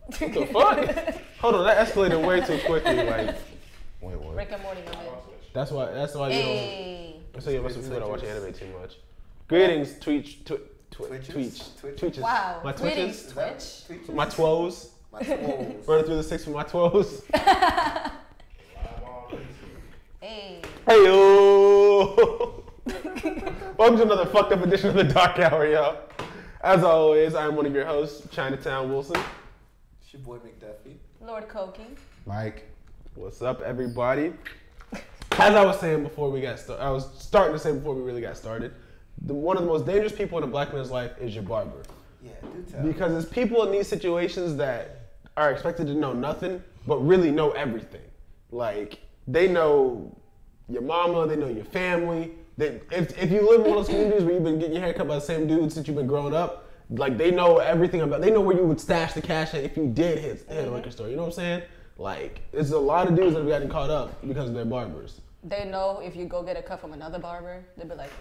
What the fuck? Hold on, that escalated way too quickly. Like, wait, what? Rick and Morty. That's why Hey. you don't. So you must be don't watch anime too much. Greetings, Twitches. Wow. My Greetings, Twitches. Twitch. My twos. My twos. Running through the six with my twos. Hey. Hey yo. Welcome to another fucked up edition of the Dark Hour, y'all. As always, I am one of your hosts, Chinatown Wilson. It's your boy McDuffie. Lord Koki. Mike. What's up, everybody? As I was saying before we got started, I was starting to say before we really got started, one of the most dangerous people in a black man's life is your barber. Yeah, do tell. Because it's people in these situations that are expected to know nothing, but really know everything. Like, they know your mama, they know your family. If you live in one of those communities where you've been getting your hair cut by the same dude since you've been growing up, like, they know everything about, they know where you would stash the cash at if you did hit a liquor store. You know what I'm saying? Like, there's a lot of dudes that have gotten caught up because of their barbers. They know if you go get a cut from another barber, they'll be like,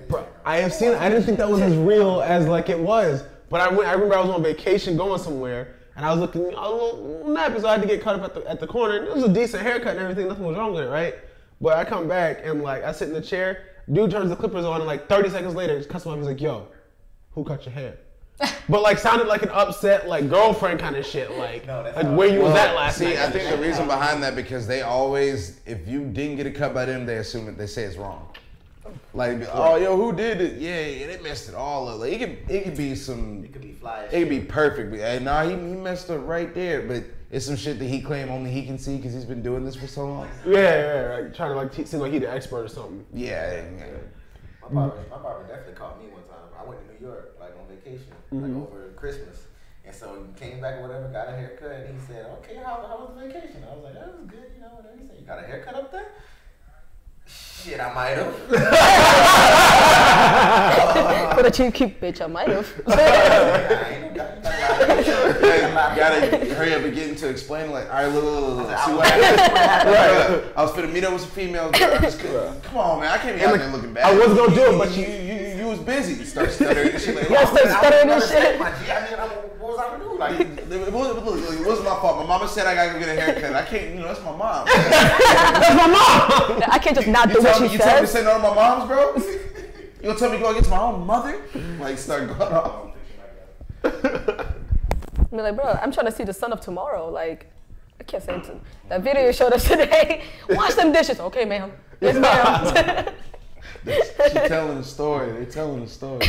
Bro, I have seen. I didn't think that was as real as like it was. But I remember I was on vacation going somewhere, and I was looking a little nappy, so I had to get cut up at the corner. And it was a decent haircut and everything. Nothing was wrong with it, right? But I come back and like I sit in the chair. Dude turns the clippers on, and like 30 seconds later, his customer was like, "Yo, who cut your hair?" But like sounded like an upset like girlfriend kind of shit. Like, where you was at last night. I think the reason behind that because they always, if you didn't get a cut by them, they assume it. They say it's wrong. Like, oh, yo, who did it? Yeah, they messed it all up. Like, it could be some. It could be fly. It could be perfect. But, hey, nah, he messed up right there. But it's some shit that he claimed only he can see because he's been doing this for so long. Yeah, like trying to like seem like he the expert or something. Yeah. My barber definitely caught me one time. I went to New York, like on vacation, like over Christmas. And so he came back or whatever, got a haircut, and he said, "Okay, how was the vacation?" I was like, "That was good, you know, whatever." He said, "You got a haircut up there?" Shit, I might have. for the cheap cute bitch, I might have. Gotta hurry up and get into explaining. Like, all right, look, see what happened. Right. I was finna meet up with some females. Come on, man, I can't be out there looking bad. I wasn't gonna do it, but you was busy. Start stuttering and shit. Like, stuttering and shit. What was I gonna do? Like, it wasn't my fault. My mama said I gotta go get a haircut. I can't, that's my mom. That's my mom. I can't just not do what she says. You tell me to say no to my moms, bro? You gonna tell me to go against my own mother? Like, start going off. Be like, bro, I'm trying to see the sun of tomorrow. Like, I can't say it to that video you showed us today. Wash them dishes. Okay, ma'am. Yes, ma'am. She's telling a story. They're telling a story.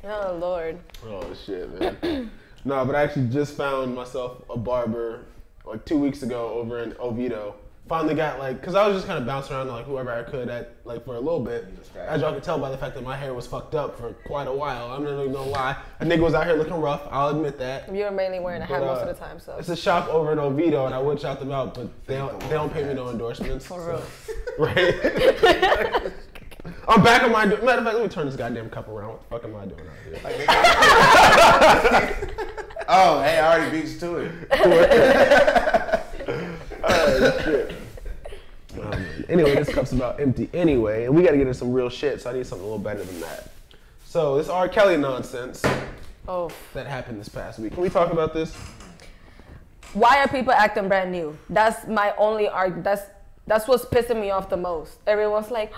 Oh, Lord. Oh, shit, man. No, but I actually just found myself a barber like 2 weeks ago over in Oviedo. Finally got like, cause I was just kind of bouncing around like whoever I could at like for a little bit. As y'all could tell by the fact that my hair was fucked up for quite a while. I'm not even gonna lie. A nigga was out here looking rough. I'll admit that. You're mainly wearing a hat most of the time, so. It's a shop over in Oviedo, and I would shout them out, but they don't pay me no endorsements. For real. Right. I'm back on my. Matter of fact, let me turn this goddamn cup around. What the fuck am I doing out here? Oh, hey, I already beat you to it. Shit. Anyway, this cup's about empty anyway, and we gotta get into some real shit, so I need something a little better than that. So, this R. Kelly nonsense that happened this past week. Can we talk about this? Why are people acting brand new? That's my only argument. That's what's pissing me off the most. Everyone's like,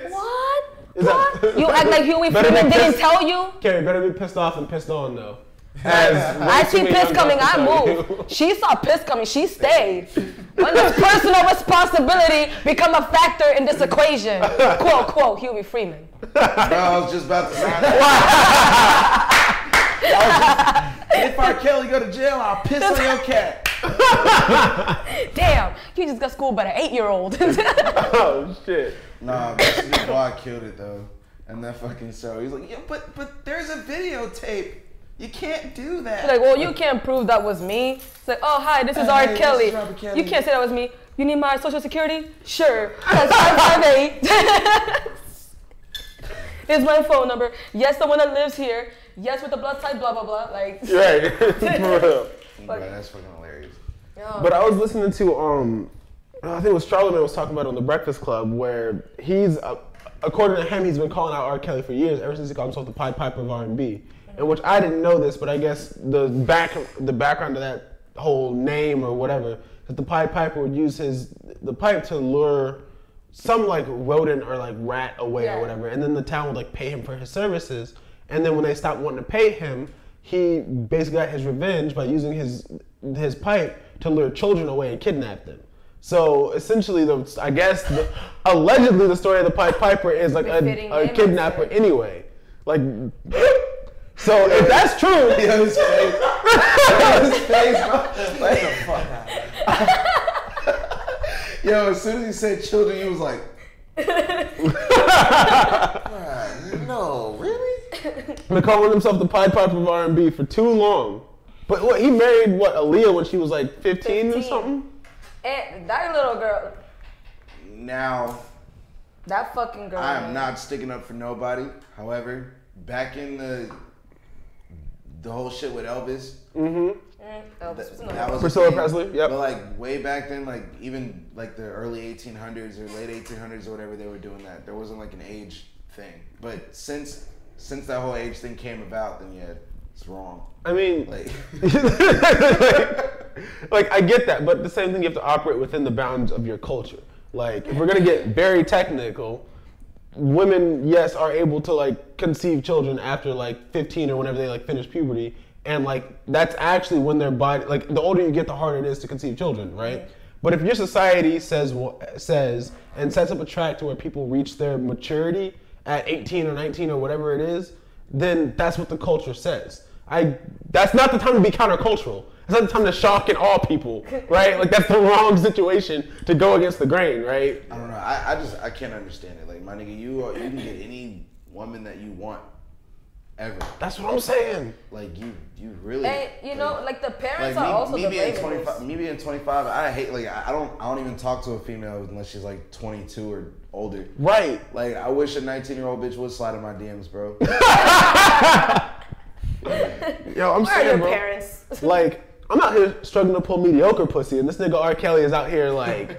what? What? You act like Huey Freeman didn't tell you? Carrie, better be pissed off and pissed on, though. I see piss coming, I move. She saw piss coming, she stayed. When does personal responsibility become a factor in this equation? Quote, quote, Huey Freeman. Bro, I was just about to say if R. Kelly go to jail, I'll piss on your cat. Damn, you just got schooled by an 8-year-old. Oh, shit. Nah, but boy killed it, though. And that fucking show. He's like, yeah, but there's a videotape. You can't do that. Like, well, you can't prove that was me. It's like, oh, hi, this is R. Kelly. You can't say that was me. You need my social security? Sure. That's 558. Here's my phone number. Yes, the one that lives here. Yes, with the blood type, blah, blah, blah. Like, right. For real. Bro, that's fucking hilarious. But I was listening to, I think it was Charlamagne was talking about it on The Breakfast Club, where he's, according to him, he's been calling out R. Kelly for years, ever since he called himself the Pied Piper of R&B. in which I didn't know this, but I guess the background of that whole name or whatever, that the Pied Piper would use the pipe to lure some like rodent or like rat away or whatever, and then the town would like pay him for his services, and then when they stopped wanting to pay him, he basically got his revenge by using his pipe to lure children away and kidnap them. So essentially, allegedly the story of the Pied Piper is like a kidnapper anyway. Like, so if that's true, Yo, his face. His face, bro. Like the fuck out. Yo, as soon as he said children, he was like, no, really? Been calling himself the Pied Piper of R&B for too long. But what, he married Aaliyah when she was like 15 or something? And that little girl. now, That fucking girl. I am not sticking up for nobody. However, back in the whole shit with Elvis, Elvis was that was Priscilla a thing. Presley, yep. But like way back then, like even like the early 1800s or late 1800s or whatever, they were doing that. There wasn't like an age thing. But since that whole age thing came about, then yeah, it's wrong. I mean, Like, like I get that, but the same thing, you have to operate within the bounds of your culture. Like, if we're gonna get very technical, women, yes, are able to like conceive children after like 15 or whenever they like finish puberty, and like that's actually when their body, like the older you get, the harder it is to conceive children, right? But if your society says and sets up a track to where people reach their maturity at 18 or 19 or whatever it is, then that's what the culture says. That's not the time to be countercultural. It's not the time to shock and awe people, right? Like, that's the wrong situation to go against the grain, right? I don't know. I can't understand it. Like, my nigga, you can get any woman that you want, ever. That's what I'm saying. Like, you really. And you know, like the parents like are also me the being blame. 25, me being 25, I hate, like, I don't even talk to a female unless she's like 22 or older. Right. Like, I wish a 19-year-old bitch would slide in my DMs, bro. Yo, I'm Where are saying, your bro. parents? Like, I'm out here struggling to pull mediocre pussy, and this nigga R. Kelly is out here, like,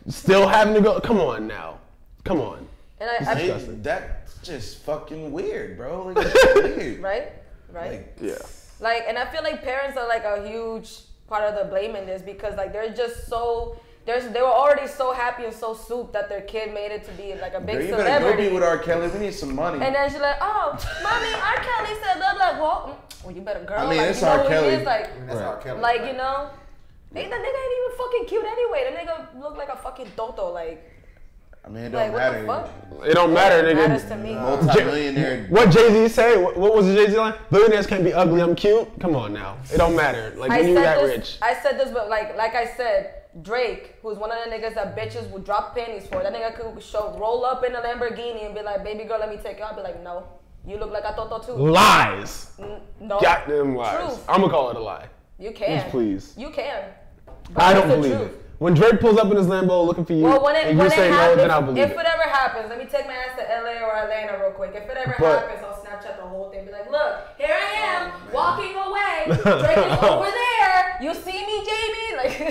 still having to go. Come on now. Come on. And Hey, disgusting. that's just fucking weird, bro. Like, it's weird. right? Like, Yeah. Like, and I feel like parents are like a huge part of the blame in this because like they're just so they were already so happy and so souped that their kid made it to be like a big girl, you better celebrity. go be with R. Kelly. We need some money. And then she's like, oh, mommy, R. Kelly said blah blah. Well, you better girl. I mean, like, it's you know R. who he Kelly. is, like, That's R. Kelly. like you know, the nigga ain't even fucking cute anyway. The nigga look like a fucking toto. Like, I mean, it like don't what matter. the fuck? It don't matter, It nigga. matters to me. Multi-millionaire. What Jay-Z say? What was the Jay-Z line? Billionaires can't be ugly, I'm cute. Come on now. It don't matter. Like, when you that rich. I said this, but like I said, Drake, who's one of the niggas that bitches would drop panties for. That nigga could roll up in a Lamborghini and be like, baby girl, let me take you. I'd be like, no. You look like a toto too. Lies. No. Goddamn lies. Truth. I'm gonna call it a lie. You can. Yes, please. You can. But I it's don't the believe truth. it. When Drake pulls up in his Lambo looking for you, Well, when and you it say no, happens, then I'll believe if it. it ever happens, let me take my ass to LA or Atlanta real quick. If it ever But- happens, I'll Snapchat the whole thing. Be like, look, here I am, walking away. Drake is over there. You see me, Jamie? Like,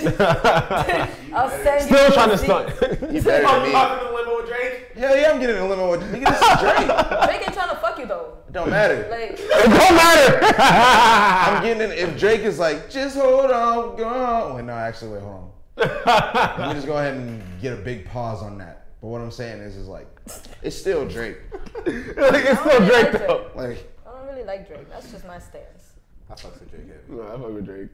I'll send you. Still trying to receipts. stunt. You better than me. the limo with Drake? Hell yeah, I'm getting in a limo with nigga. This is Drake. Drake ain't trying to fuck you though. It don't matter. Like, It don't matter. I'm getting in. If Drake is like, just hold on, go on. Wait, no, actually, wait, hold on. Let me just go ahead and get a big pause on that. But what I'm saying is like, it's still Drake. Like, it's still really Drake like though. Like, I don't really like Drake. That's just my stance. I fucks with Drake. No, I fuck with Drake.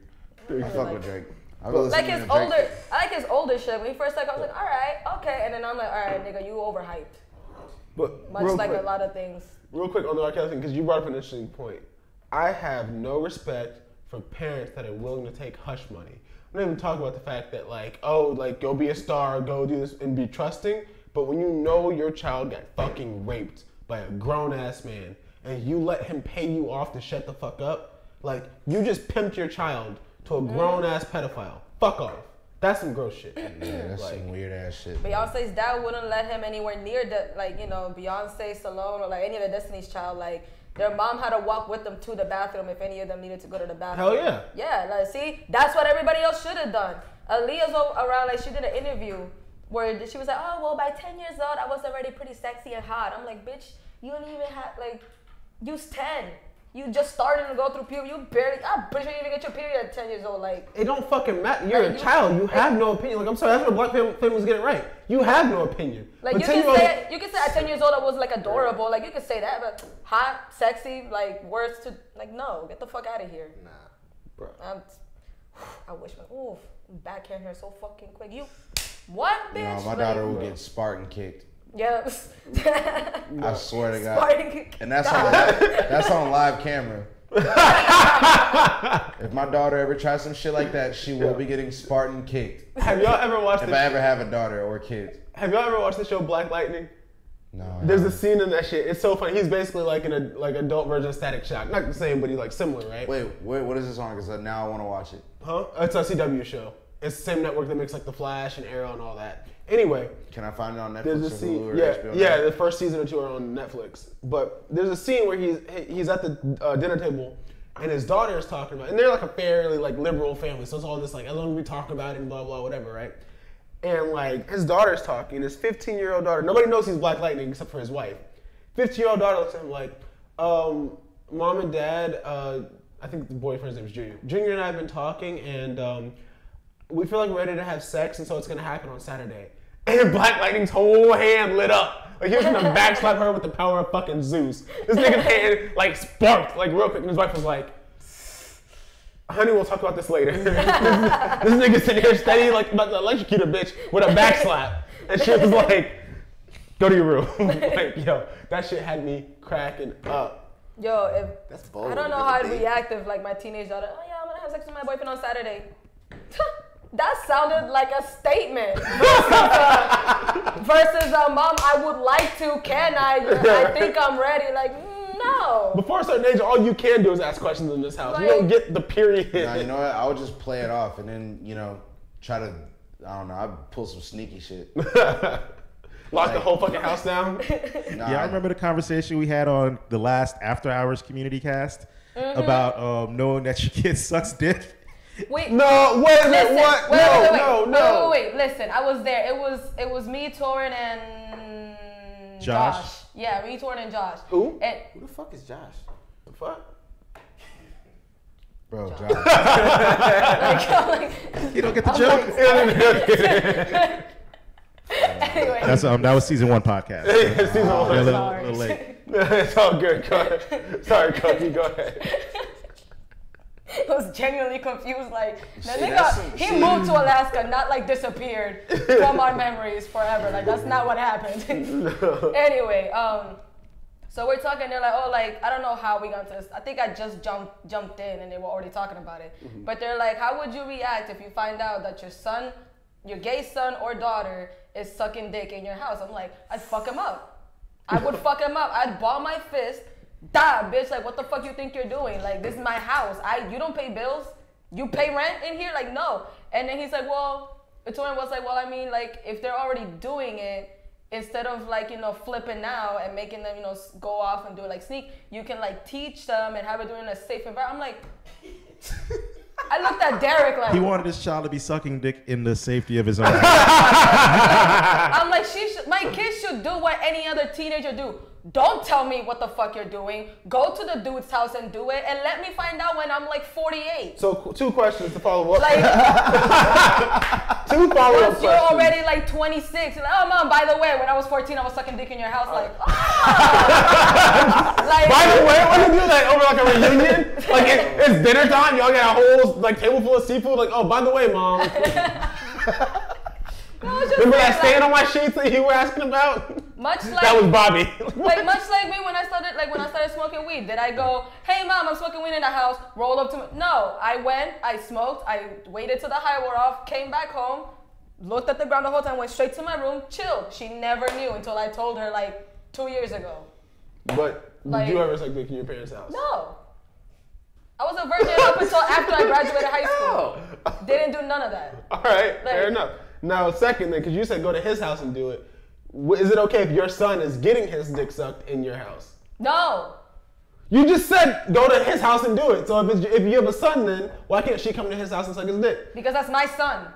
I fuck with Drake. I go Like listen his to Drake. older, I like his older shit. When he first started, I was like, all right, okay, and then I'm like, all right, nigga, you overhyped. But Much real like quick, a lot of things. real quick on the R. Kelly thing, because you brought up an interesting point. I have no respect for parents that are willing to take hush money. I'm not even talking about the fact that like, oh, like go be a star, go do this and be trusting. But when you know your child got fucking raped by a grown ass man and you let him pay you off to shut the fuck up, like you just pimped your child to a grown ass pedophile. Fuck off. That's some gross shit. Yeah, that's some weird ass shit. Beyonce's dad wouldn't let him anywhere near the, like, you know, Beyonce, Salone, or like any of the Destiny's Child. Like, their mom had to walk with them to the bathroom if any of them needed to go to the bathroom. Hell yeah. Yeah, like, see, that's what everybody else should have done. Aaliyah's around, like, she did an interview where she was like, oh, well, by 10 years old, I was already pretty sexy and hot. I'm like, bitch, you don't even have, like, you's 10. You just starting to go through puberty. I'm pretty sure you even get your period at 10 years old. Like, it don't fucking matter. You're like, a child. You have no opinion. Like, I'm sorry, that's what black families get it right. You have no opinion. Like, you can say at 10 years old I was like adorable. Like, you can say that, but hot, sexy, like words to like, no, get the fuck out of here. Nah, bro. I wish backhand her so fucking quick. You, what, bitch? No, my daughter will get Spartan kicked. Yeah. I swear to God. Spartan. And that's on live camera. If my daughter ever tries some shit like that, she will be getting Spartan kicked. Have y'all ever watched? If I ever have a daughter or kids. Have y'all ever watched the show Black Lightning? No. There's a scene in that shit. It's so funny. He's basically like an adult version of Static Shock. Not the same, but he's like similar, right? Wait, what is this on? Because now I want to watch it. Huh? It's a CW show. It's the same network that makes like The Flash and Arrow and all that. Anyway. Can I find it on Netflix There's a or scene. Hulu or HBO? Yeah, the first season or two are on Netflix. But there's a scene where he's at the dinner table and his daughter is talking about, and they're like a fairly like liberal family, so it's all this like, as long as we talk about it and blah blah whatever, right? And like his daughter's talking, his 15-year-old daughter, nobody knows he's Black Lightning except for his wife. 15-year-old daughter looks at him like, Mom and Dad, I think the boyfriend's name is Junior. Junior and I have been talking, and we feel like we're ready to have sex, and so it's gonna happen on Saturday. And Black Lightning's whole hand lit up. Like he was gonna backslap her with the power of fucking Zeus. This nigga's hand like sparked like real quick, and his wife was like, honey, we'll talk about this later. this nigga sitting here steady like about to electrocute a bitch with a backslap. And she was like, go to your room. Like, yo, that shit had me cracking up. Yo, that's bold. I don't know how I'd react if like my teenage daughter, oh yeah, I'm gonna have sex with my boyfriend on Saturday. That sounded like a statement versus Mom, I would like to, can I? I think I'm ready. Like, no. Before a certain age, all you can do is ask questions in this house. Like, you don't get the period. Nah, you know what? I would just play it off and then, try to, I don't know, I'd pull some sneaky shit. Lock the whole fucking house down? Nah, yeah, I remember the conversation we had on the last After Hours community cast about knowing that your kid sucks dick. Wait. No, wait a minute, what? No. Wait, listen, I was there. It was me, Torin, and Josh. Yeah, me, Torin, and Josh. Who? And who the fuck is Josh? The fuck? Bro, Josh. You don't get the joke? Anyway. That's that was season 1 podcast. Yeah, season 1. A little late. It's all good. Go ahead. Sorry, Cookie. Go ahead. I was genuinely confused. Like, the nigga, he moved to Alaska, not like disappeared from our memories forever. Like, that's not what happened. Anyway, so we're talking. They're like, oh, like I don't know how we got to this. I think I just jumped in, and they were already talking about it. Mm-hmm. But they're like, how would you react if you find out that your gay son or daughter is sucking dick in your house? I'm like, I'd fuck him up. I would fuck him up. I'd ball my fist. Nah, bitch, like, what the fuck you think you're doing? Like, this is my house. You don't pay bills? You pay rent in here? Like, no. And then he's like, Victoria was like, well, I mean, like, if they're already doing it, instead of, like, flipping now and making them, go off and do it, like, sneak, you can, like, teach them and have it doing a safe environment. I'm like, I looked at Derek like... He wanted his child to be sucking dick in the safety of his own house. I'm like, my kids should do what any other teenager do. Don't tell me what the fuck you're doing. Go to the dude's house and do it, and let me find out when I'm like 48. So 2 questions to follow up. Like, 2 follow-up questions. You're already like 26. Like, oh, Mom, by the way, when I was 14, I was sucking dick in your house. Like, oh. Like, by the way, when you do that over like a reunion, like it's dinner time, y'all get a whole like table full of seafood. Like, oh, by the way, Mom. Remember that stain on my sheets that you were asking about? Much like that was Bobby. Like much like me when I started smoking weed. Did I go, hey Mom, I'm smoking weed in the house, roll up to me? No, I went, I smoked, I waited till the high wore off, came back home, looked at the ground the whole time, went straight to my room, chilled. She never knew until I told her like 2 years ago. But did you ever suck dick in your parents' house? No. I was a virgin up until after I graduated high school. Didn't do none of that. All right, fair enough. Now, second then, because you said go to his house and do it, is it okay if your son is getting his dick sucked in your house? No. You just said go to his house and do it. So if you have a son, then why can't she come to his house and suck his dick? Because that's my son.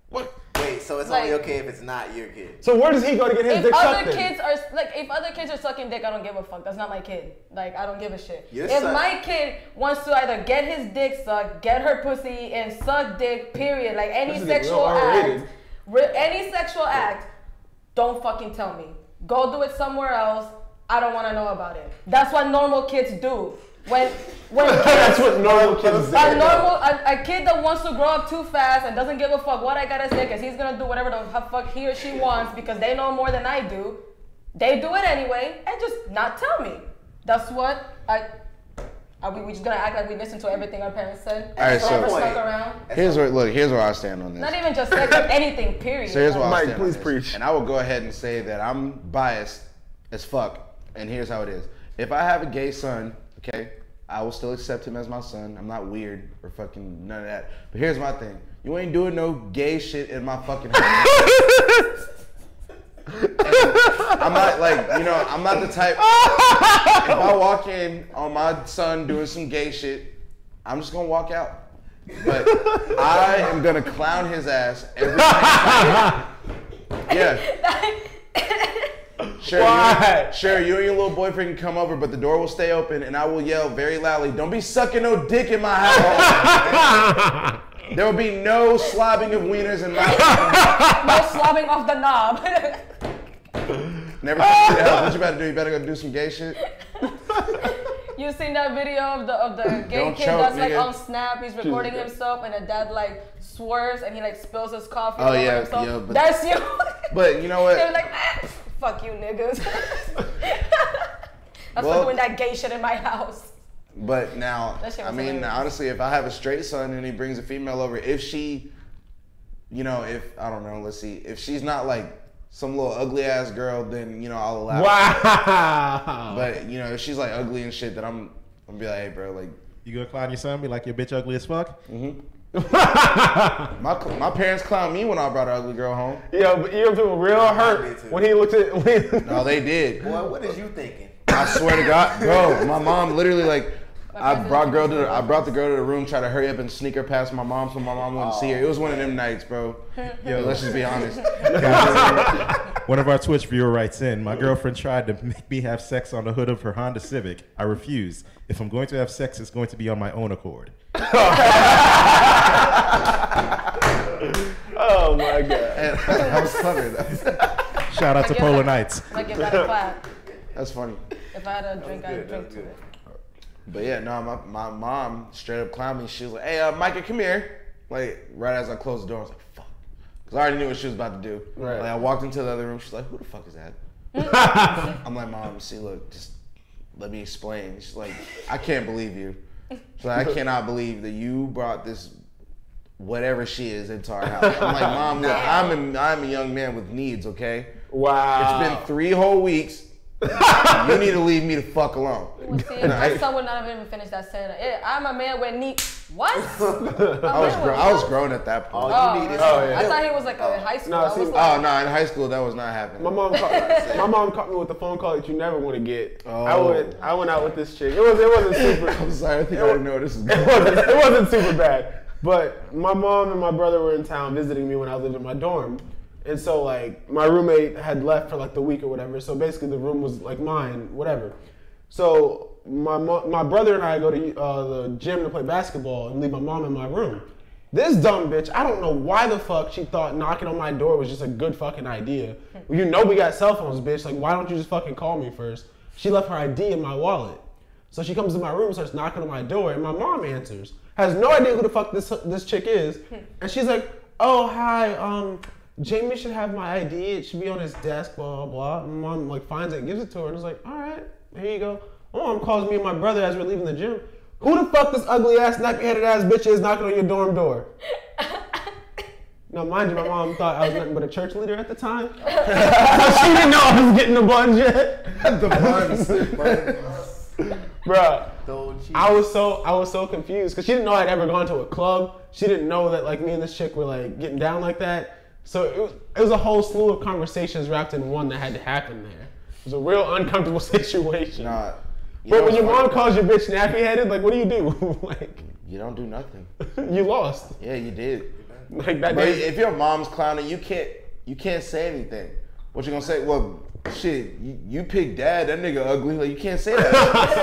What? Wait, so it's Like- only okay if it's not your kid? So where does he go to get his If dick sucked other then? kids are like, if other kids are sucking dick, I don't give a fuck. That's not my kid. Like, I don't give a shit. Your If son- my kid wants to either get his dick sucked, get her pussy, and suck dick, period. Like any This is sexual real R-rated. act, any sexual act, don't fucking tell me. Go do it somewhere else. I don't want to know about it. That's what normal kids do. When That's what normal kids do. a kid that wants to grow up too fast and doesn't give a fuck what I gotta say because he's gonna do whatever the fuck he or she wants because they know more than I do, they do it anyway and just not tell me. That's what we just gonna act like we listen to everything our parents said? All right, so- Forever stuck around? Here's where I stand on this. Not even just sex, anything, period. So here's where I Mike, stand please on this. preach. And I will go ahead and say that I'm biased as fuck. And here's how it is. If I have a gay son, okay, I will still accept him as my son. I'm not weird or fucking none of that. But here's my thing. You ain't doing no gay shit in my fucking house. I'm not like, I'm not the type. If I walk in on my son doing some gay shit, I'm just gonna walk out. But I am gonna clown his ass every time. Yeah. Sure, Why? You and your little boyfriend can come over, but the door will stay open, and I will yell very loudly, "Don't be sucking no dick in my house." There will be no slobbing of wieners in my house. No slobbing off the knob. Never think that. What you about to do? You better go do some gay shit. You seen that video of the gay Don't kid choke, that's like nigga. on Snap? He's recording himself, and the dad like swerves and he like spills his coffee Oh, all over yeah, himself. yeah, but- That's you. But you know what? They're like, fuck you, niggas. That's Well- for doing that gay shit in my house. But now, That shit I was mean, hilarious. honestly, if I have a straight son and he brings a female over, if she, if I don't know, let's see, if she's not like some little ugly ass girl, then I'll allow it. Wow. But if she's like ugly and shit, then I'm gonna be like, hey, bro, like, You gonna clown your son? Be like, your bitch ugly as fuck? my parents clowned me when I brought an ugly girl home. Yo, but you know people real hurt when he looked at No, they did. Boy, what is you thinking? I swear to God, bro, my mom literally like. I brought the girl to the room, tried to hurry up and sneak her past my mom so my mom wouldn't see her. It was one of them nights, bro. Yo, let's just be honest. One of our Twitch viewer writes in, my girlfriend tried to make me have sex on the hood of her Honda Civic. I refused. If I'm going to have sex, it's going to be on my own accord. Oh my god. And I was clever. Shout out to Polar Nights. Like, give that a clap. That's funny. If I had a drink, I'd drink to it. But yeah, no, my mom straight up clowned me. She was like, hey, Micah, come here. Like, right as I closed the door, I was like, fuck. Because I already knew what she was about to do. Right. Like, I walked into the other room. She's like, who the fuck is that? I'm like, Mom, see, look, just let me explain. She's like, I can't believe you. She's like, I cannot believe that you brought this whatever she is into our house. I'm like, Mom, look, I'm a young man with needs, okay? Wow. It's been 3 whole weeks. You need to leave me the fuck alone. Well, see, my son would not have even finished that sentence. I'm a man with needs. What? I was grown at that point. All you need is some yeah. I thought he was like in high school. No, I see, was like, Oh no, in high school that was not happening. My mom caught me with the phone call that you never want to get. Oh. I went out with this chick. It wasn't super. I'm sorry, I think I already know where this is going. It wasn't super bad. But my mom and my brother were in town visiting me when I lived in my dorm. And so like my roommate had left for like the week or whatever. So basically the room was like mine, whatever. So my brother and I go to the gym to play basketball and leave my mom in my room. This dumb bitch, I don't know why the fuck she thought knocking on my door was just a good fucking idea. You know we got cell phones, bitch. Like why don't you just fucking call me first? She left her ID in my wallet. So she comes to my room and starts knocking on my door and my mom answers. Has no idea who the fuck this chick is. And she's like, oh, hi, Jamie should have my ID. It should be on his desk, blah, blah, blah. And mom like finds it, gives it to her, and is like, all right, here you go. My mom calls me and my brother as we're leaving the gym. Who the fuck this ugly ass, nappy-headed ass bitch is knocking on your dorm door? Now, mind you, my mom thought I was nothing but a church leader at the time. So she didn't know I was getting the buns yet. The buns. Bruh. Don't cheat. I was so confused because she didn't know I'd ever gone to a club. She didn't know that like me and this chick were like getting down like that. So it was a whole slew of conversations wrapped in one that had to happen there. It was a real uncomfortable situation. Nah. But when your mom calls your bitch nappy headed, like what do? Like you don't do nothing. you lost. Yeah, you did. Like that But day. if your mom's clowning, you can't say anything. What you gonna say? Well, shit, you pick dad. That nigga ugly. Like you can't say that.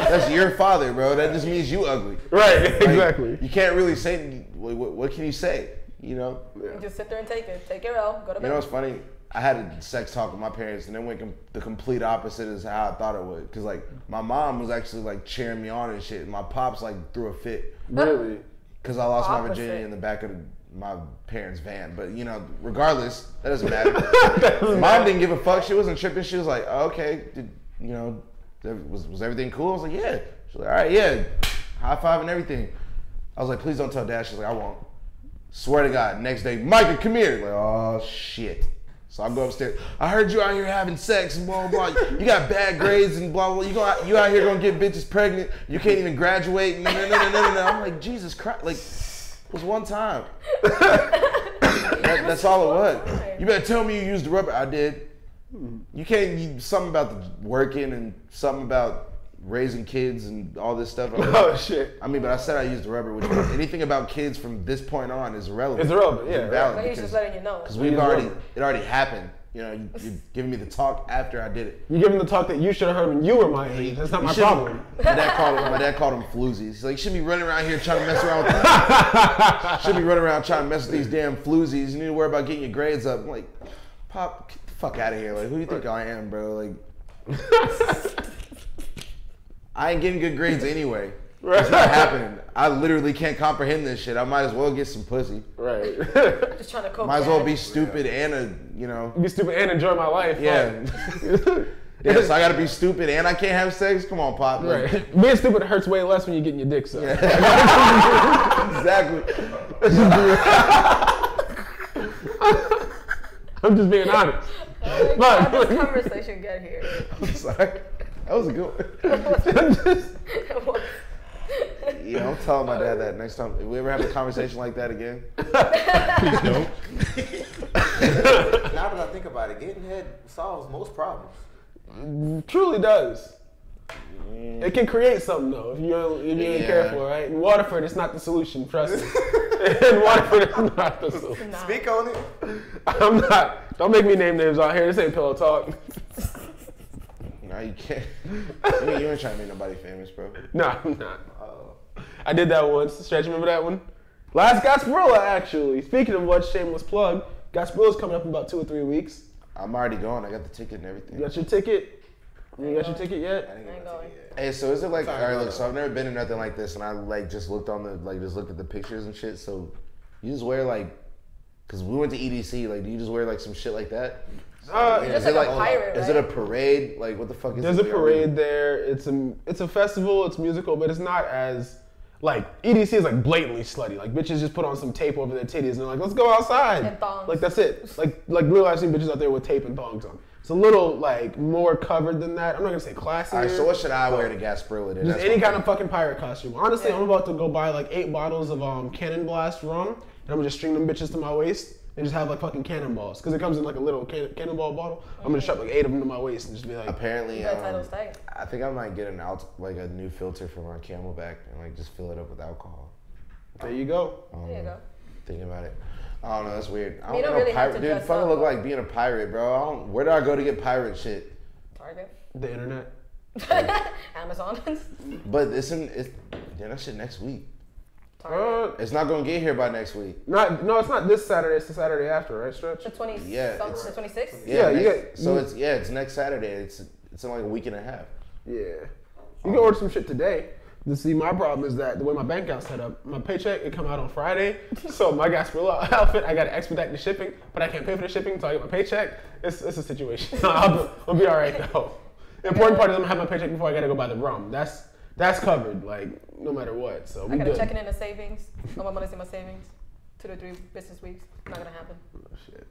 That's your father, bro. That just means you ugly. Right, Like, exactly. You can't really say. What can you say? You know. You just sit there and take it. Take your L. Go to bed. You know what's funny? I had a sex talk with my parents, and then went the complete opposite is how I thought it would. Cause like my mom was actually like cheering me on and shit. And my pops like threw a fit. Really? Cause I lost my Opposite. virginity in the back of my parents' van. But you know, regardless, that doesn't matter. Mom didn't give a fuck. She wasn't tripping. She was like, oh, okay, was everything cool? I was like, yeah. She's like, all right, yeah. High five and everything. I was like, please don't tell dad. She's like, I won't. Swear to God. Next day, Micah, come here. Like, oh shit. So I go upstairs. I heard you out here having sex and blah blah blah. You got bad grades and blah blah. You out here gonna get bitches pregnant. You can't even graduate. No. I'm like, Jesus Christ. Like, it was one time. That's all it was. You better tell me you used the rubber. I did. You can't. Something about the working and something about raising kids and all this stuff. Oh shit. I mean, but I said I used the rubber, which means anything about kids from this point on is irrelevant. It's irrelevant, yeah. Invalid But he's just letting you know. because it already happened. You know, you're giving me the talk after I did it. You give him the talk that you should have heard when you were my age. That's not my problem. My dad called him floozies. He's like, you shouldn't be running around here trying to mess around with should be running around trying to mess with these damn floozies. You need to worry about getting your grades up. I'm like, Pop, get the fuck out of here. Like, who do you think I am, bro? Like, I ain't getting good grades anyway. It's not happening. I literally can't comprehend this shit. I might as well get some pussy. Right. Just trying to cope. Might as well be stupid and Be stupid and enjoy my life. Yeah. Yeah, so I gotta be stupid and I can't have sex? Come on, Pop. Like, Right. Being stupid hurts way less when you're getting your dick sucked. exactly. I'm just being honest. How does this conversation get here? I'm sorry. That was a good one. Yeah, I'm telling my dad that next time. If we ever have a conversation like that again. Please don't. Now that I think about it, getting head solves most problems. Truly does. It can create something though if you ain't careful, right? In Waterford, it's not the solution. Trust me. In Waterford, it's not the solution. Nah. Speak on it. I'm not. Don't make me name names out here. This ain't pillow talk. No, you can't. You ain't trying to make nobody famous, bro. No, I'm not. I did that once. Stretch, remember that one? Last Gasparilla, actually. Speaking of what, shameless plug. Gasparilla's coming up in about 2 or 3 weeks. I'm already going. I got the ticket and everything. You got your ticket? You got your ticket yet? I ain't Ain't gonna going. take it Hey, so is it like, Sorry, all right, brother. look, so I've never been to nothing like this, and I like just looked on the, like just looked at the pictures and shit. So you just wear like, cause we went to EDC, like do you just wear like some shit like that? You're just Is it like a pirate, Is right? it a parade? Like what the fuck is There's it? a parade there. It's a festival. It's musical, but it's not as like EDC is like blatantly slutty. Like bitches just put on some tape over their titties and they're like, let's go outside. And thongs. Like that's it. Like literally I've seen bitches out there with tape and thongs on. It's a little like more covered than that. I'm not gonna say classier. All right, so what should I wear to Gasparilla then? Just That's any my kind thing. of fucking pirate costume. Honestly, I'm about to go buy like 8 bottles of Cannon Blast rum, and I'm gonna just string them bitches to my waist and just have like fucking cannonballs. Cause it comes in like a little cannonball bottle. I'm gonna strap like 8 of them to my waist and just be like, Apparently, That title's tight. I think I might get like a new filter for my Camelback and like just fill it up with alcohol. there you go. There you go. Thinking about it. I don't know, that's weird. I You don't know really have pirate, to dude. dress Fucking up. look like being a pirate, bro. Where do I go to get pirate shit? Target. The internet. Amazon. But it's that shit next week. Target. It's not gonna get here by next week. No, it's not this Saturday. It's the Saturday after, right, Stretch? The 20. Yeah, The it's- 26th. Yeah, you next- get- so you- it's next Saturday. It's in like a week and a half. Yeah. You can order some shit today. See, my problem is that the way my bank account's set up, my paycheck, it come out on Friday. So my Gasparilla outfit, I gotta expedite the shipping, but I can't pay for the shipping until I get my paycheck. It's a situation. I'll be all right though. The important part is I'm gonna have my paycheck before I gotta go buy the rum. That's covered, like no matter what. So I we gotta good. check it in the savings. Oh, my money's in my savings. 2 to 3 business weeks. Not gonna happen. Shit.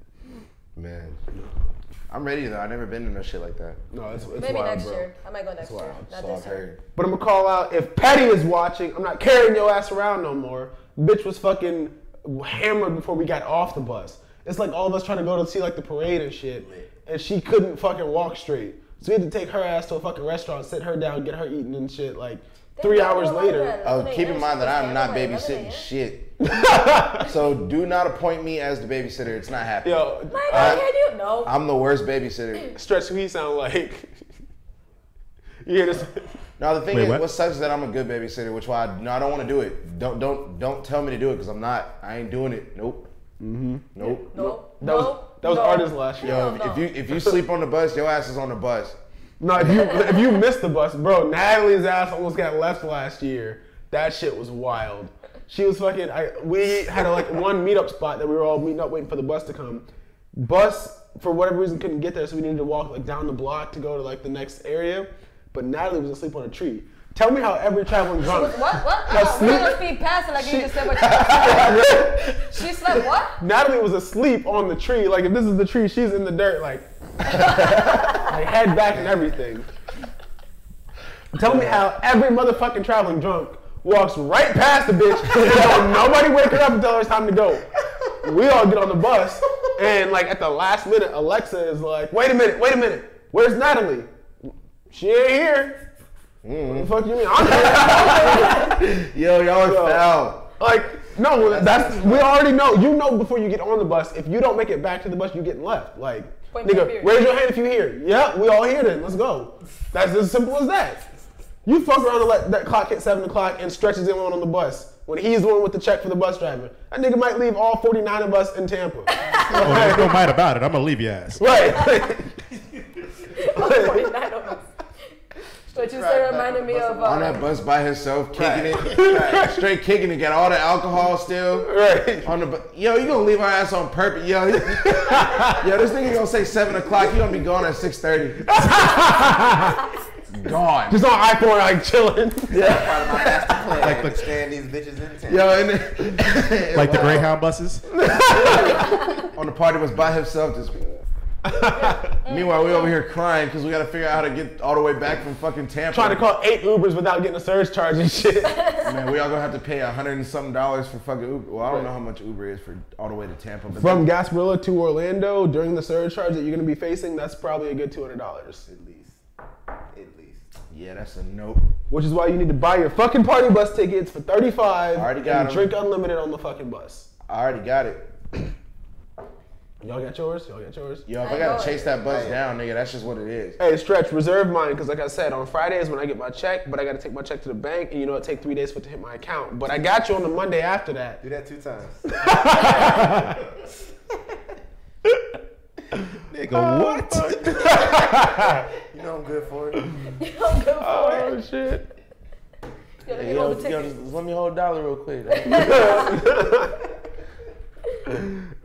Man, I'm ready though. I've never been to no shit like that. No, it's Maybe wild, next bro. year. I might go next year. Wild. Not So this I've year. heard. But I'm gonna call out if Patty is watching. I'm not carrying your ass around no more. Bitch was fucking hammered before we got off the bus. It's like all of us trying to go to see like the parade and shit, and she couldn't fucking walk straight. So we had to take her ass to a fucking restaurant, sit her down, get her eating and shit. Like They 3 don't hours know later. that. Oh, 11 keep in a.m. mind that I'm not Sunday, 11 babysitting a.m. shit. So do not appoint me as the babysitter. It's not happening. Yo, Like, can you? No. I'm the worst babysitter. Stretch, who he sound like? You hear this? No, the thing Wait, is, what? what sucks is that I'm a good babysitter, which why I don't want to do it. Don't tell me to do it because I'm not. I ain't doing it. Nope. Nope. No. That was artist last year. Yo, if you sleep on the bus, your ass is on the bus. No, if you missed the bus, bro, Natalie's ass almost got left last year. That shit was wild. She was fucking. We had one meetup spot that we were all meeting up waiting for the bus to come. Bus for whatever reason couldn't get there, so we needed to walk like down the block to go to like the next area. But Natalie was asleep on a tree. Tell me how every traveling drunk. What? That's We're sleep. gonna speed past it like you just said what she slept what? Natalie was asleep on the tree. Like if this is the tree, she's in the dirt, like head back and everything. Tell me how every motherfucking traveling drunk walks right past the bitch and don't nobody wake her up and tell her it's time to go. We all get on the bus and like at the last minute, Alexa is like, wait a minute, where's Natalie? She ain't here. What the fuck you mean? I'm here. Yo, y'all are foul. Like, no, we already know. You know before you get on the bus, if you don't make it back to the bus, you getting left. Like, Point blank nigga, period. raise your hand if you here. Yeah, we all here then. Let's go. That's as simple as that. You fuck around and let that clock hit 7 o'clock and stretches in one on the bus when he's the one with the check for the bus driver. That nigga might leave all 49 of us in Tampa. Oh, there's no mind about it. I'm gonna leave your ass. Right. 49 of us. But you started reminding me of On that bus by himself, kicking it, straight kicking it, got all the alcohol still. Right. On the yo, you gonna leave our ass on purpose? Yo, this nigga gonna say 7 o'clock. He gonna be gone at 6:30. Gone. Just on iPhone, like chilling. Part of my master plan. Like the- to stand these bitches in town. Yo, and then, Like the Greyhound buses. on the party bus by himself, just. Meanwhile, we over here crying because we gotta figure out how to get all the way back from fucking Tampa. Trying to call 8 Ubers without getting a surge charge and shit. Man, we all gonna have to pay $100 and something for fucking Uber. Well, I don't know how much Uber is for all the way to Tampa. But From Gasparilla to Orlando during the surge charge that you're gonna be facing, that's probably a good $200. At least. yeah, that's a nope. Which is why you need to buy your fucking party bus tickets for $35 Already got and 'em. drink unlimited on the fucking bus. I already got it. Y'all got yours? Yo, if I I know gotta it. chase that bus down, nigga, that's just what it is. Hey, Stretch, reserve mine, because like I said, on Fridays when I get my check, but I gotta take my check to the bank, and you know it take 3 days for it to hit my account. But I got you on the Monday after that. Do that 2 times. Nigga, what? You know I'm good for it. Oh, shit. Hey, yo, just let me hold $1 real quick.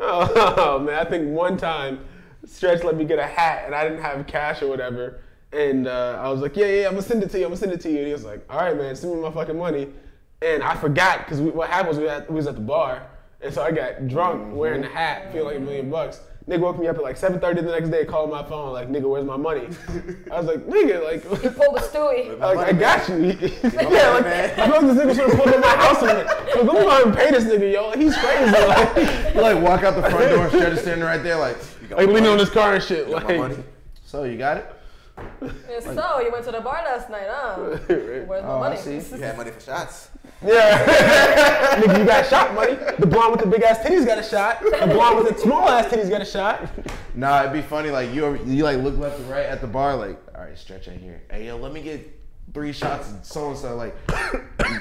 Oh, man, I think one time, Stretch let me get a hat, and I didn't have cash or whatever. And I was like, yeah, I'm gonna send it to you. And he was like, all right, man, send me my fucking money. And I forgot, because what happened was we was at the bar. And so I got drunk wearing the hat, feeling like $1 million. Nigga woke me up at like 7:30 the next day, called my phone, like, nigga, where's my money? I was like, nigga, like, Pull the Stewie. like I got you. Yeah, like, man. I feel like this nigga should have pulled up my house and like, let me go ahead and pay this nigga, yo. Like, he's crazy. Like, You like walk out the front door and Stretch is standing right there like, leaning on his car and shit. My Like, money. so you got it? And so, you went to the bar last night, huh? Where's my Oh, I money? see. You had money for shots. yeah. Nigga, you got shot, buddy. The blonde with the big ass titties got a shot. The blonde with the small ass titties got a shot. Nah, it'd be funny, like you like look left and right at the bar, like, all right, Stretch ain't here. Hey yo, let me get 3 shots and so and so. Like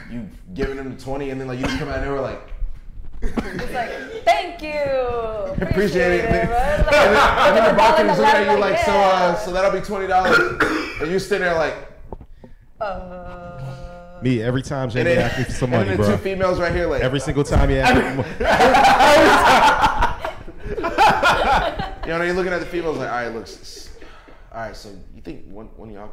you giving them the 20 and then like you just come out there with like It's like, thank you. appreciate it. bro. It's like, And then the bartender's looking at you like, yeah. so that'll be $20. And you sitting there like, Me, every time and Jamie then, asks me for some and money, then the bro. 2 females right here like, Every single time you ask me for money. you know, you're looking at the females like, all right, look, all right, so you think one of y'all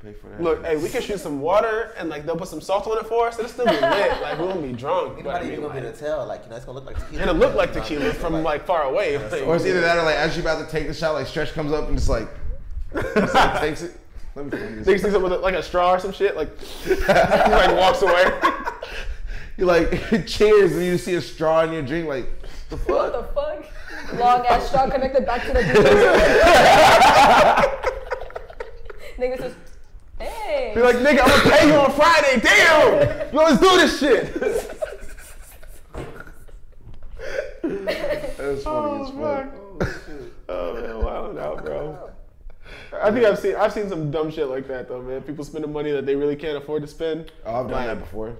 pay for that? Look, hey, we can shoot some water and like they'll put some salt on it for us. It'll still be lit. Like we won't be drunk. But I Anybody mean, even gonna be like, able to tell, like, you know, it's gonna look like tequila. it'll look like tequila from like far away. Like, Or it's either that or like as you about to take the shot, like Stretch comes up and just like takes it. Let me find Nigga this. sticks it with like a straw or some shit. Like, he like walks away. You like cheers and you see a straw in your drink. Like the What fuck? the fuck? Long ass straw connected back to the DJ. Niggas just, hey. Be like, nigga, I'm gonna pay you on Friday. Damn, yo, let's do this shit. That's funny as fuck. Oh man, wild out, bro. I think I've seen some dumb shit like that though, man. People spending money that they really can't afford to spend. Oh, I've done that before.